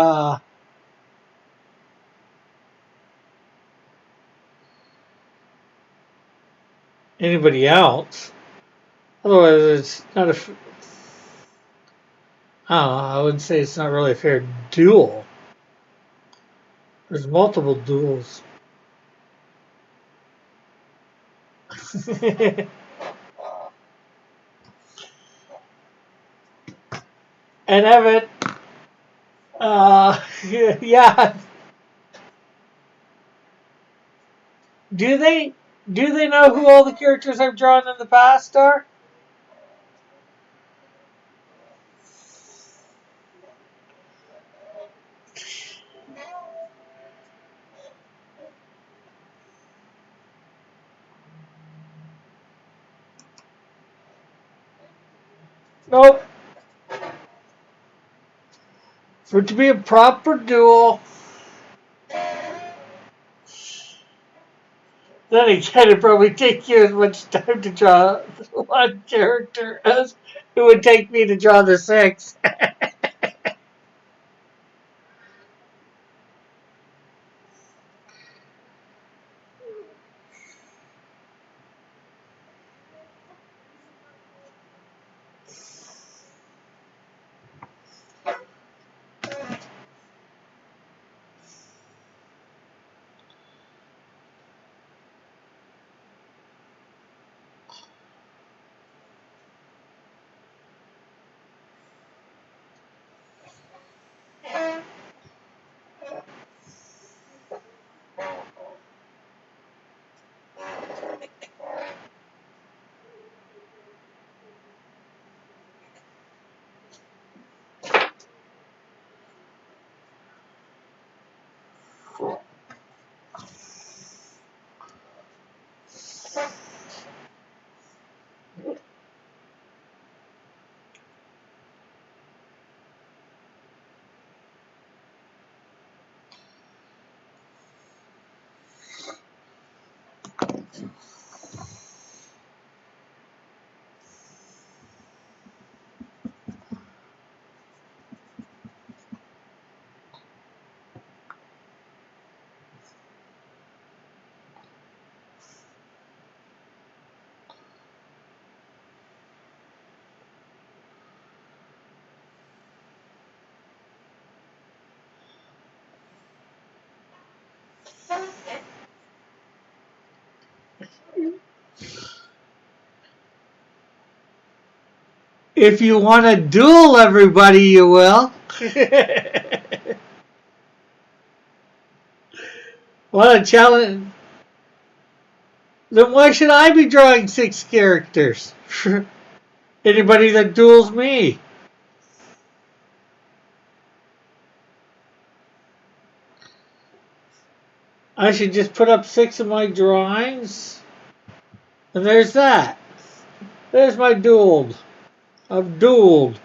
anybody else. Otherwise, it's not a. I don't know. I would say it's not really a fair duel. There's multiple duels. And Evan, yeah. Do they know who all the characters I've drawn in the past are? Nope. For it to be a proper duel, then again, it'd probably take you as much time to draw one character as it would take me to draw the six. If you want to duel everybody, you will. What a challenge. Then why should I be drawing 6 characters? Anybody that duels me. I should just put up 6 of my drawings. And there's that. There's my dueled. I've dueled.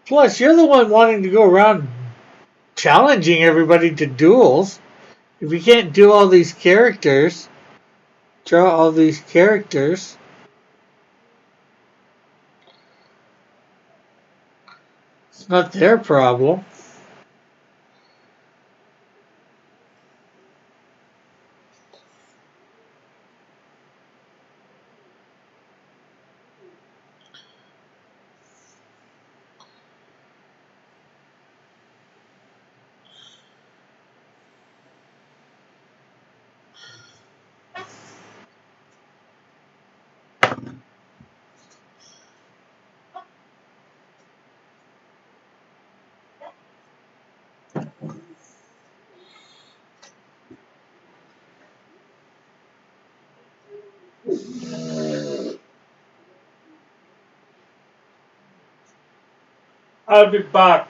Plus, you're the one wanting to go around challenging everybody to duels. If you can't do all these characters, draw all these characters, it's not their problem. I'll be back.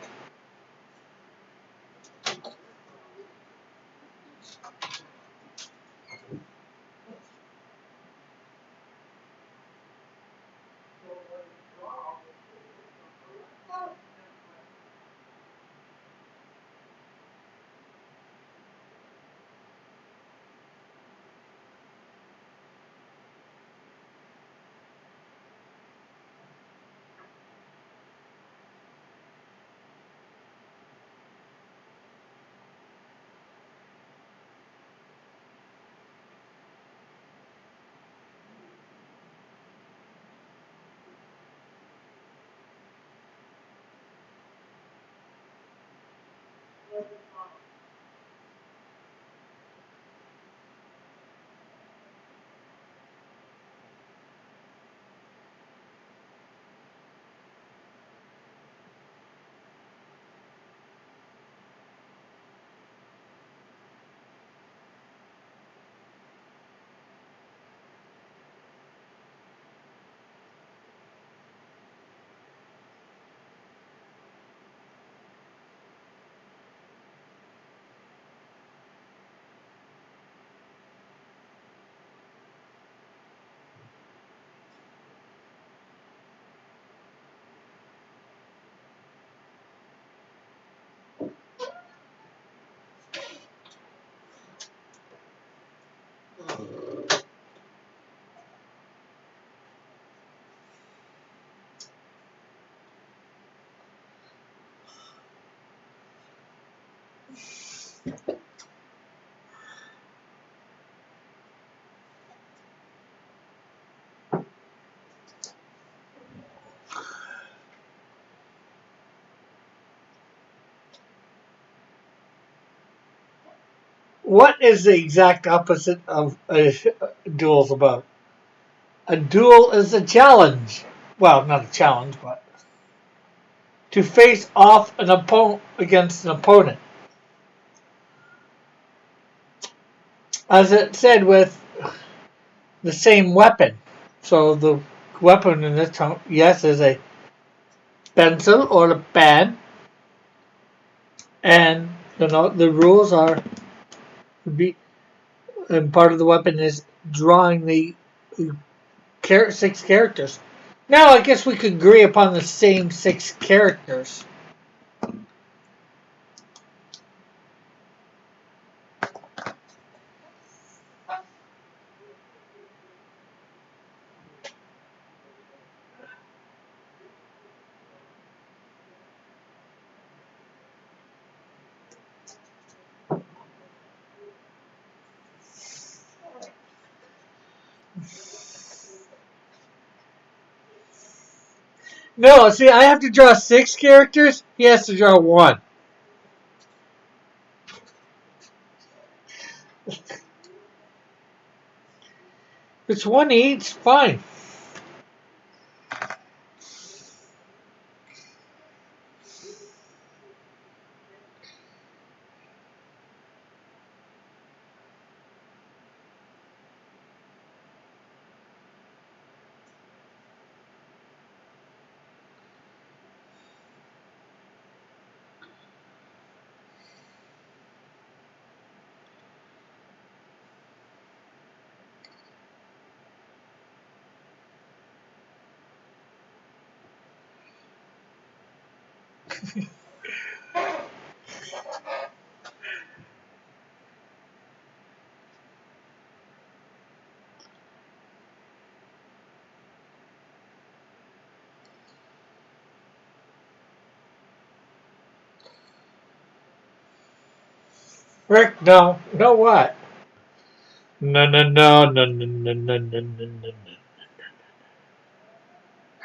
What is the exact opposite of a duel's about? A duel is a challenge. Well, not a challenge, but to face off an opponent against an opponent. As it said, with the same weapon. So the weapon in this time, yes, is a pencil or a pen, and the rules are be, and part of the weapon is drawing the 6 characters. Now, I guess we could agree upon the same 6 characters. No, see, I have to draw 6 characters. He has to draw 1. If it's 1 each, fine. Rick, no. No what? No, no, no, no, no, no, no, no, no, no.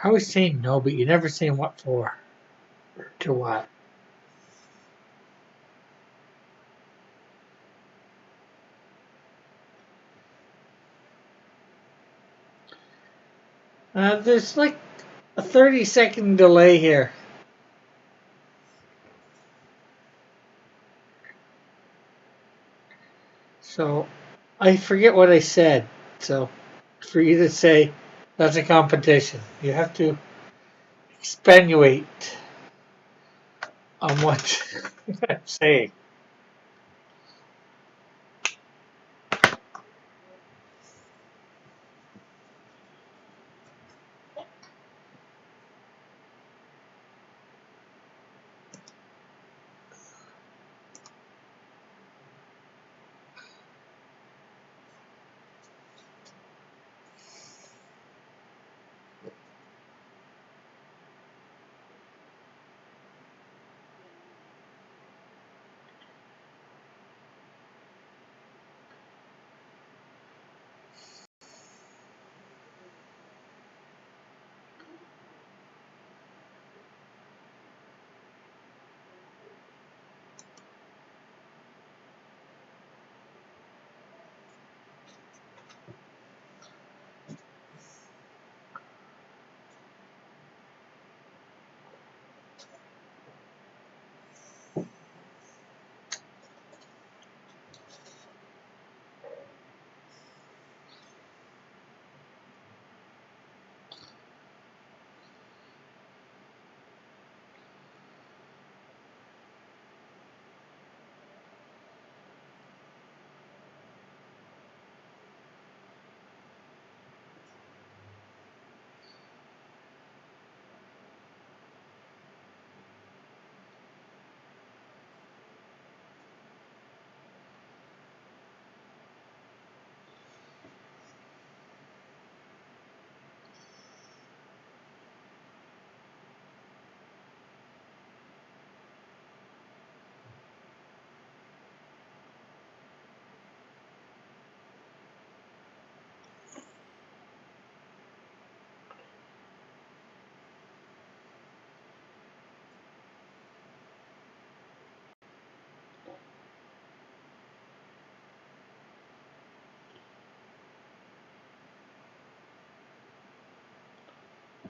I always say no, but you never say what for. To what? There's like a 30-second delay here. So I forget what I said. So for you to say that's a competition, you have to expanuate on what I'm saying.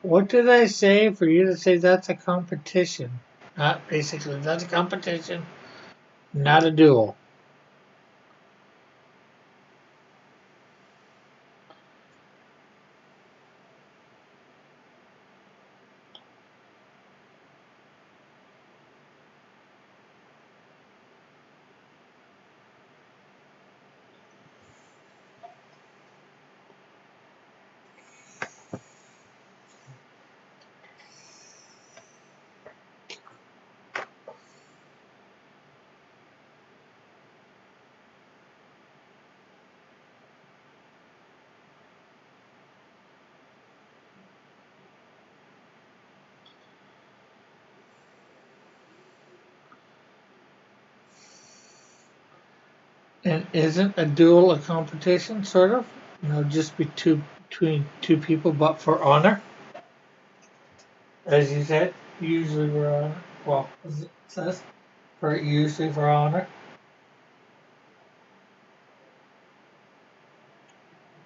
What did I say for you to say that's a competition? Not basically, that's a competition, not a duel. And isn't a duel a competition, sort of? Just between two people, but for honor? As you said, usually for honor. Well, as it says, usually for honor.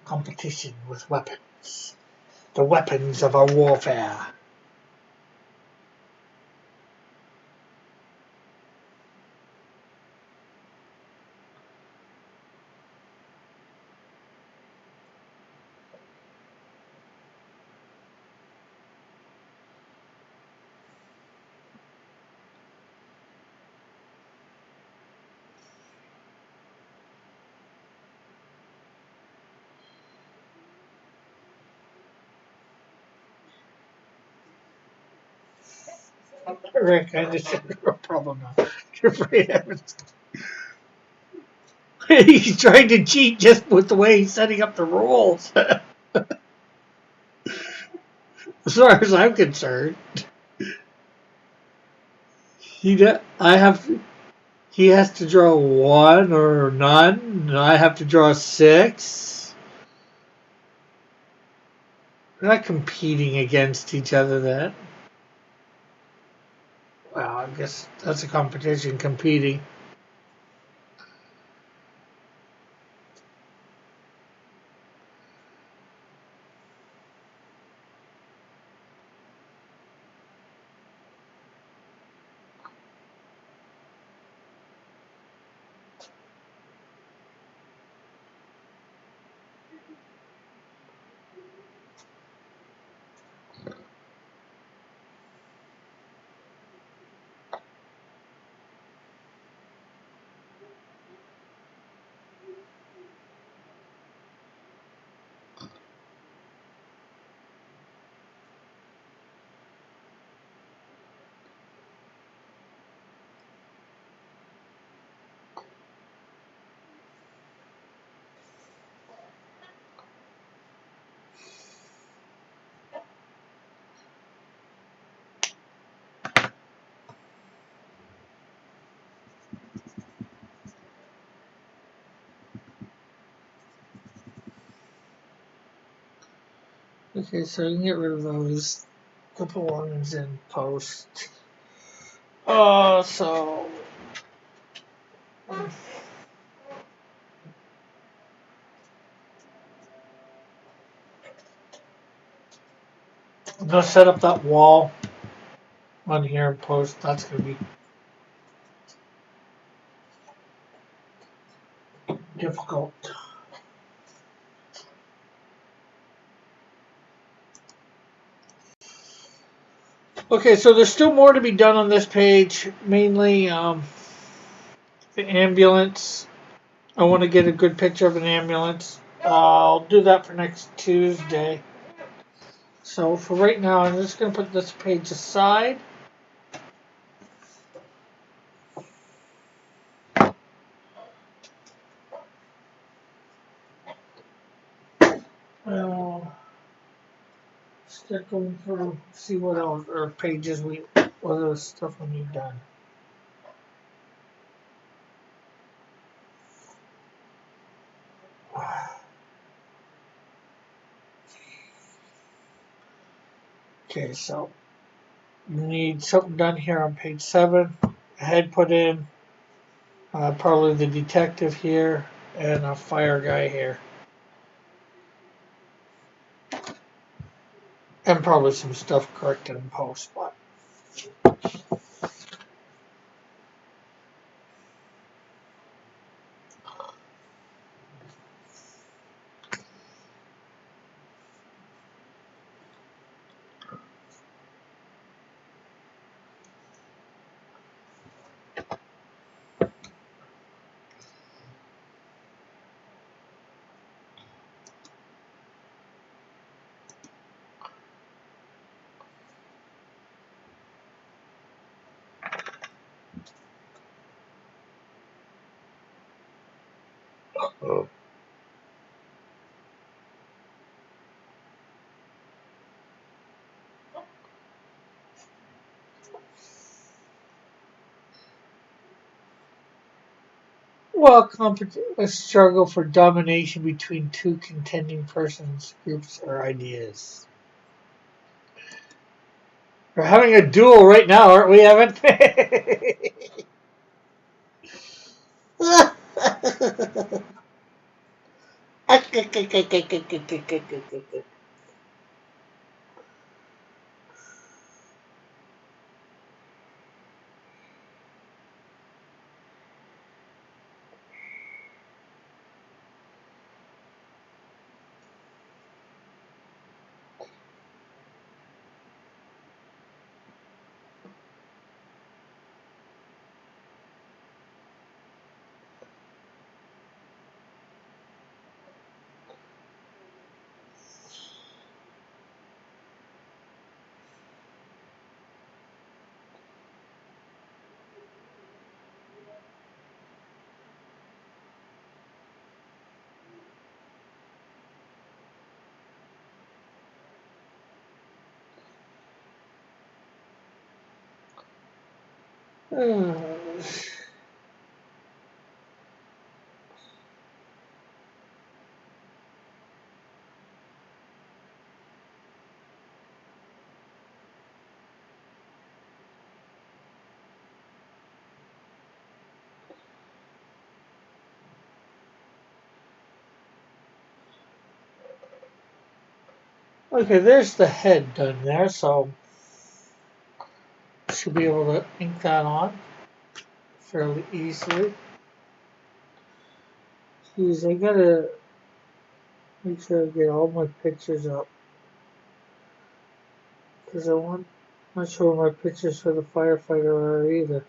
Competition with weapons. The weapons of our warfare. Rick, I just said no problem now. You're afraid of it. He's trying to cheat just with the way he's setting up the rules. As far as I'm concerned, he has to draw one or none, and I have to draw 6. We're not competing against each other then. Well, I guess that's a competition, competing. Okay, so you can get rid of those couple ones in post. So I'm gonna set up that wall on here in post. That's gonna be difficult. Okay, so there's still more to be done on this page. Mainly the ambulance. I want to get a good picture of an ambulance. I'll do that for next Tuesday. So for right now, I'm just going to put this page aside. Start going through, see what else, or pages what other stuff we need done. Okay, so you need something done here on page 7. A head put in, probably the detective here, and a fire guy here. And probably some stuff corrected in post, but well, a struggle for domination between two contending persons, groups, or ideas. We're having a duel right now, aren't we, Evan? Okay, there's the head done there, so should be able to ink that on fairly easily. Geez, I gotta make sure I get all my pictures up because I'm not sure my pictures for the firefighter are either.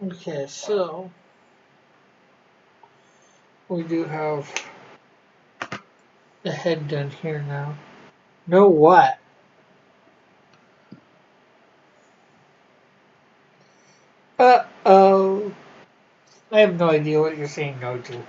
Okay, so we do have the head done here now. No what? Uh-oh. I have no idea what you're saying no to.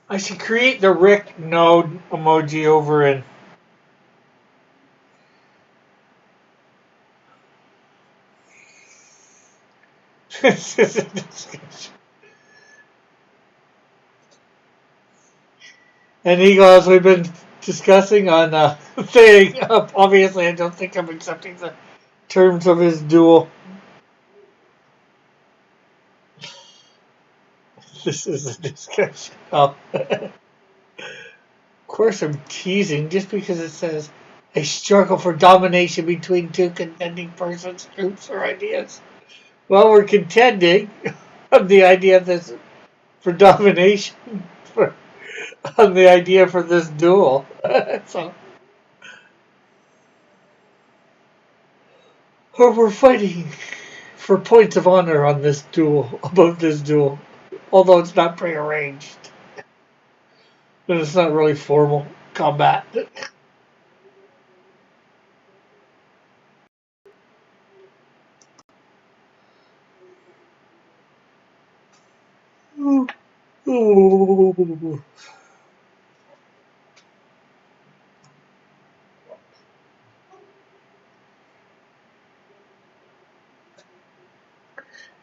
I should create the Rick node emoji over in. This is a discussion. And he goes, we've been discussing on thing. Obviously, I don't think I'm accepting the terms of his duel. This is a discussion. Oh. Of course, I'm teasing just because it says a struggle for domination between two contending persons, groups, or ideas. Well, we're contending on the idea of this for domination, for, on the idea for this duel. So, or we're fighting for points of honor on this duel, about this duel, although it's not prearranged. And it's not really formal combat.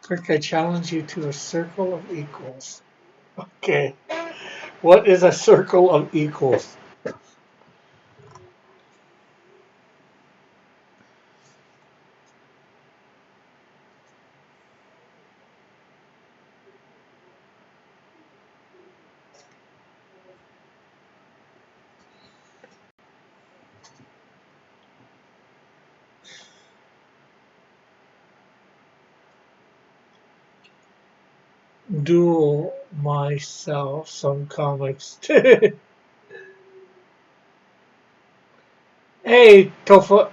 Kirk, I challenge you to a circle of equals. Okay. What is a circle of equals? Dual myself some comics. Hey, Topher.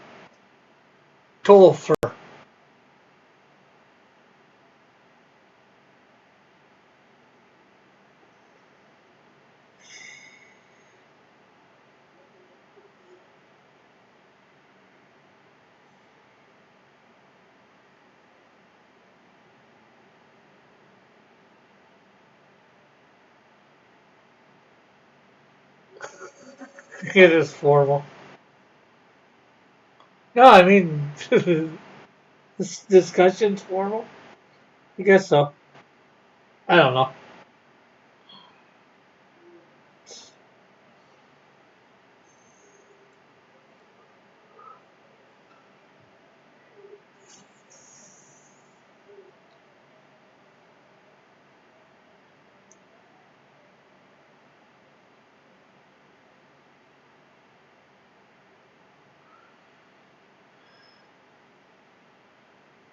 It is formal. No, I mean, this discussion's formal. I guess so. I don't know.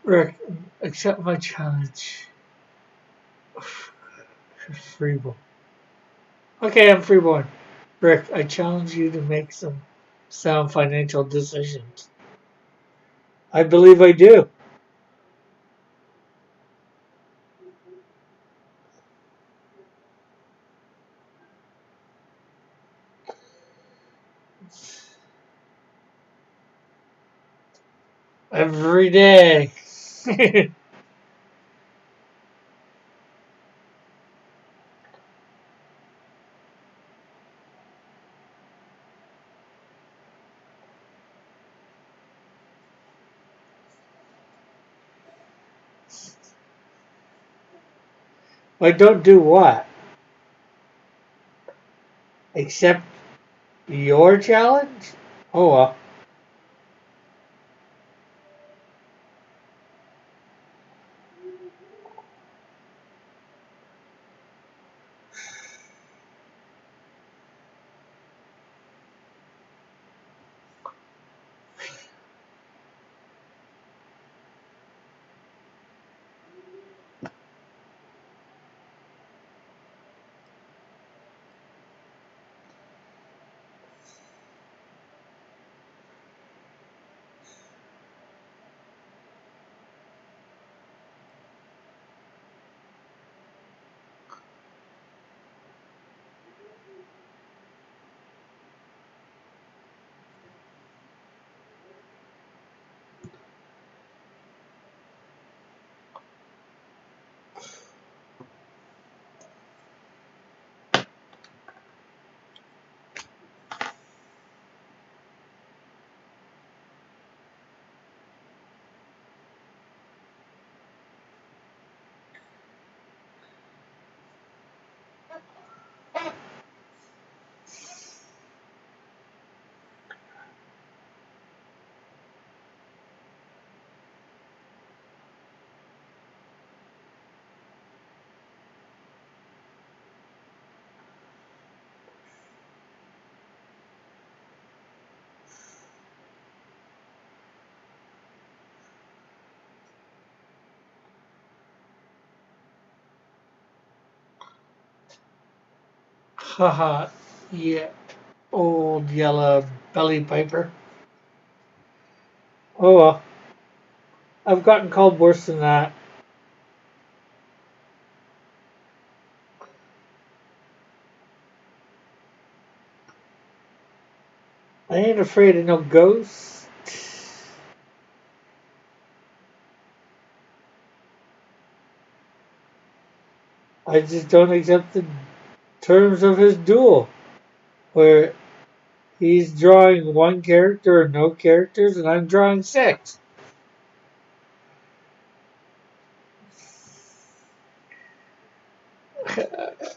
Rick, accept my challenge. Freeborn. Okay, I'm freeborn. Rick, I challenge you to make some sound financial decisions. I believe I do. Every day. I don't do what? Accept your challenge? Oh well. Haha. Yeah. Old yellow belly piper. Oh well. I've gotten called worse than that. I ain't afraid of no ghosts. I just don't accept the terms of his duel, where he's drawing one character or no characters, and I'm drawing six.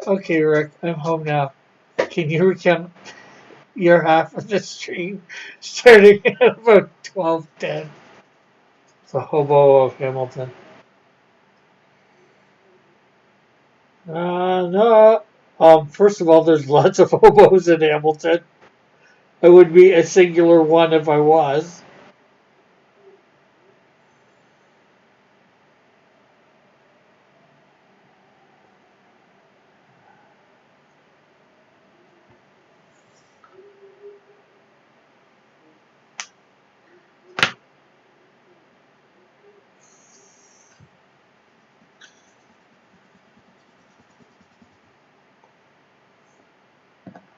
Okay, Rick, I'm home now. Can you recount your half of the stream starting at about 12:10? The hobo of Hamilton. No. First of all, there's lots of hobos in Hamilton. I would be a singular one if I was.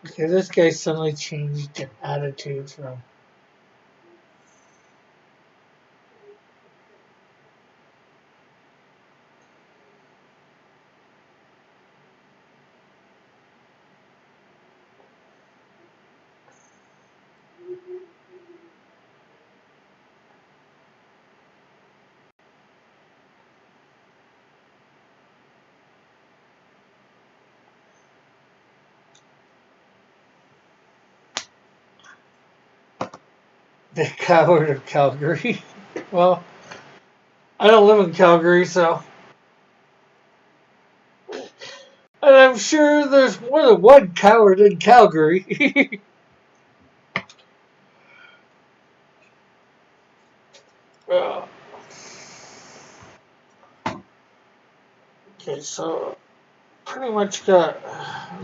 Okay, this guy suddenly changed in attitude from. The coward of Calgary. Well, I don't live in Calgary, so. And I'm sure there's more than one coward in Calgary. uh, okay, so pretty much got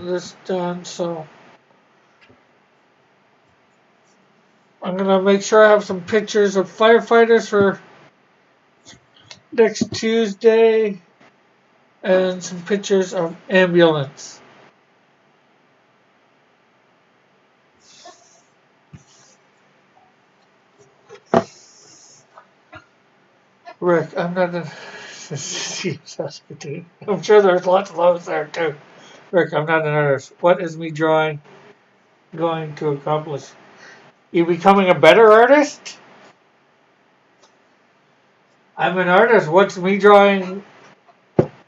this done, so I'm gonna make sure I have some pictures of firefighters for next Tuesday and some pictures of ambulance. Rick, I'm not in Saskatoon. I'm sure there's lots of those there too. Rick, I'm not an artist. What is me drawing going to accomplish? You becoming a better artist? I'm an artist. What's me drawing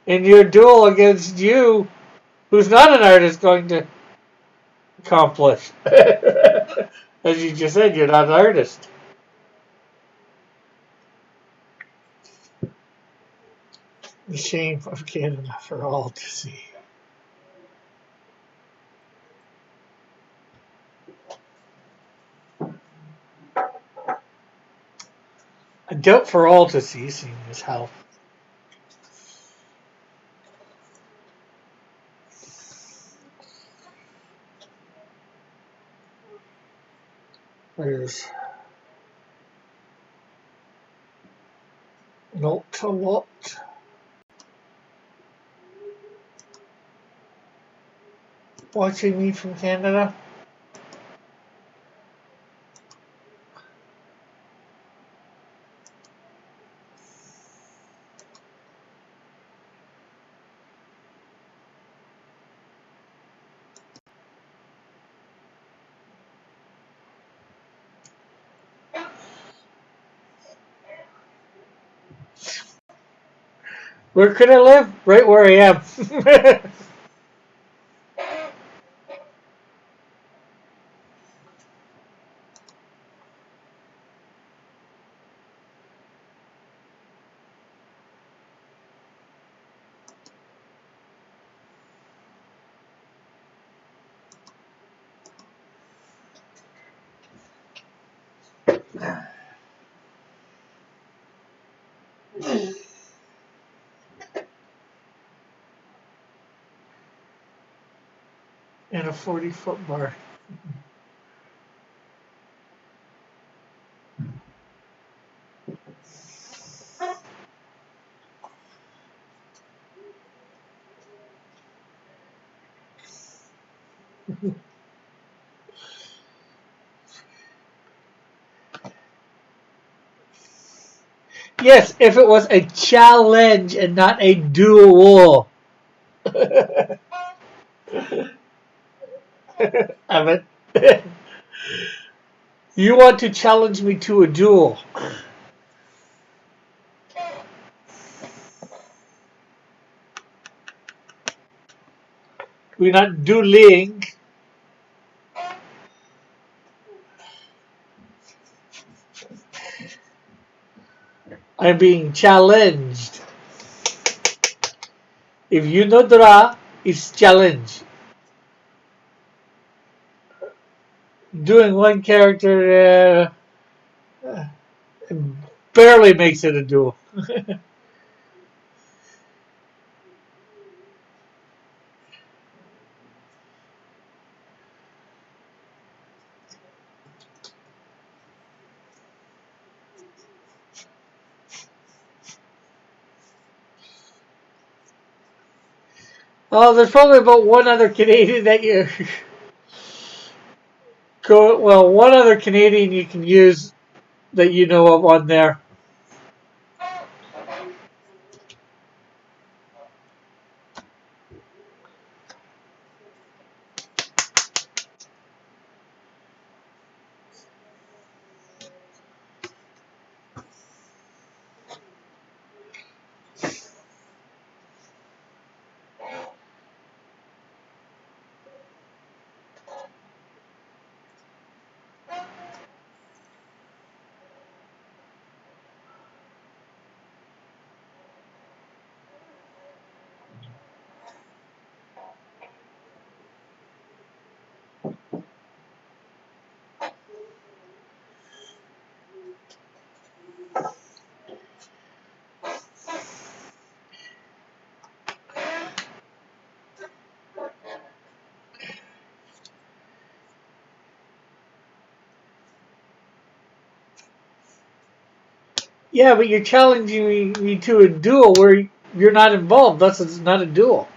in your duel against you, who's not an artist, going to accomplish? As you just said, you're not an artist. The shame of Canada for all to see. A doubt for all to see, seeing as how. There's not a lot. Watching me from Canada. Where could I live? Right where I am. In a 40-foot bar. Yes, if it was a challenge and not a duel. Evan. You want to challenge me to a duel. We're not dueling. I'm being challenged. If you know draw, it's challenge. Doing one character barely makes it a duel. Oh, there's probably about one other Canadian that you Go well. One other Canadian you can use that you know of on there. Yeah, but you're challenging me to a duel where you're not involved. Thus, it's not a duel.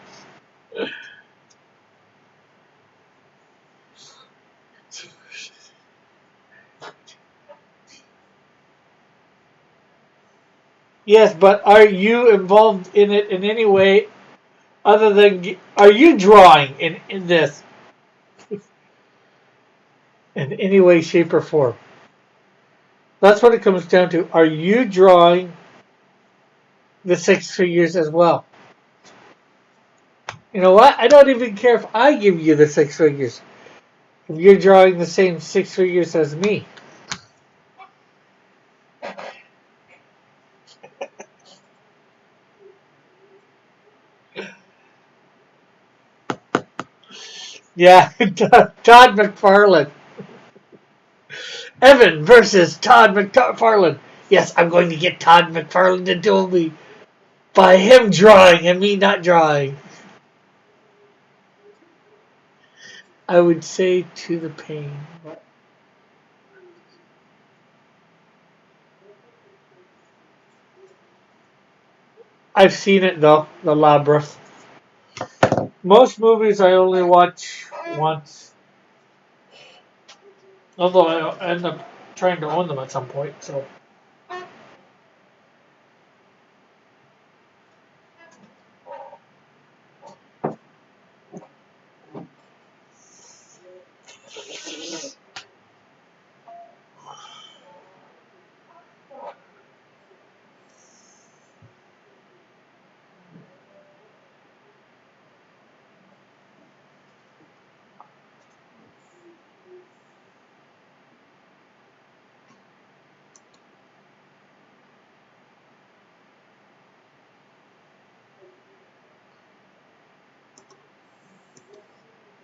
Yes, but are you involved in it in any way other than are you drawing in this in any way, shape, or form? That's what it comes down to. Are you drawing the six figures as well? You know what? I don't even care if I give you the six figures. If you're drawing the same six figures as me. Yeah, Todd McFarlane. Evan versus Todd McFarlane. Yes, I'm going to get Todd McFarlane to duel me by him drawing and me not drawing. I would say to the pain. But I've seen it though, The Labyrinth. Most movies I only watch once. Although I end up trying to own them at some point, so.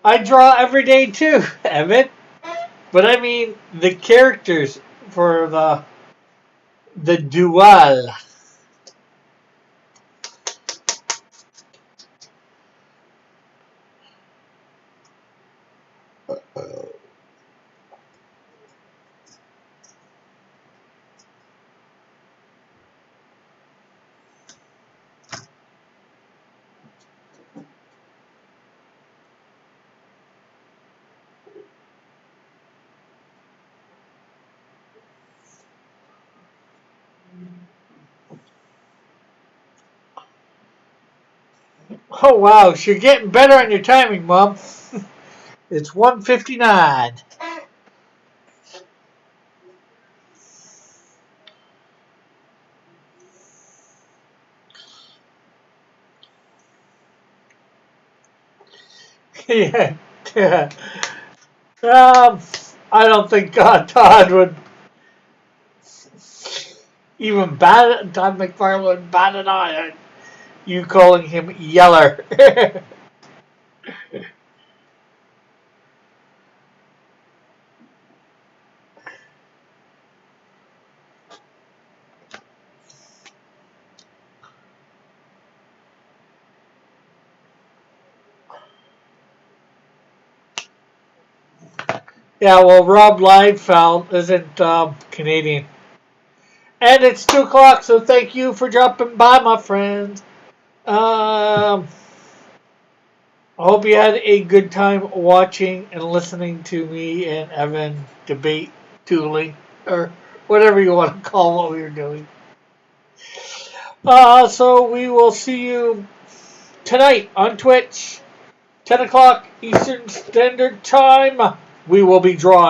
I draw every day too, Evan. But I mean the characters for the duel. Oh wow, you're getting better on your timing, Mom. It's 1:59. Yeah. Yeah. I don't think Todd would even bat Todd McFarlane would bat an eye at you calling him Yeller. Yeah, well, Rob Liefeld isn't Canadian. And it's 2 o'clock, so thank you for dropping by, my friends. Um, I hope you had a good time watching and listening to me and Evan debate dueling, or whatever you want to call what we were doing. So we will see you tonight on Twitch, 10 o'clock Eastern Standard Time. We will be drawing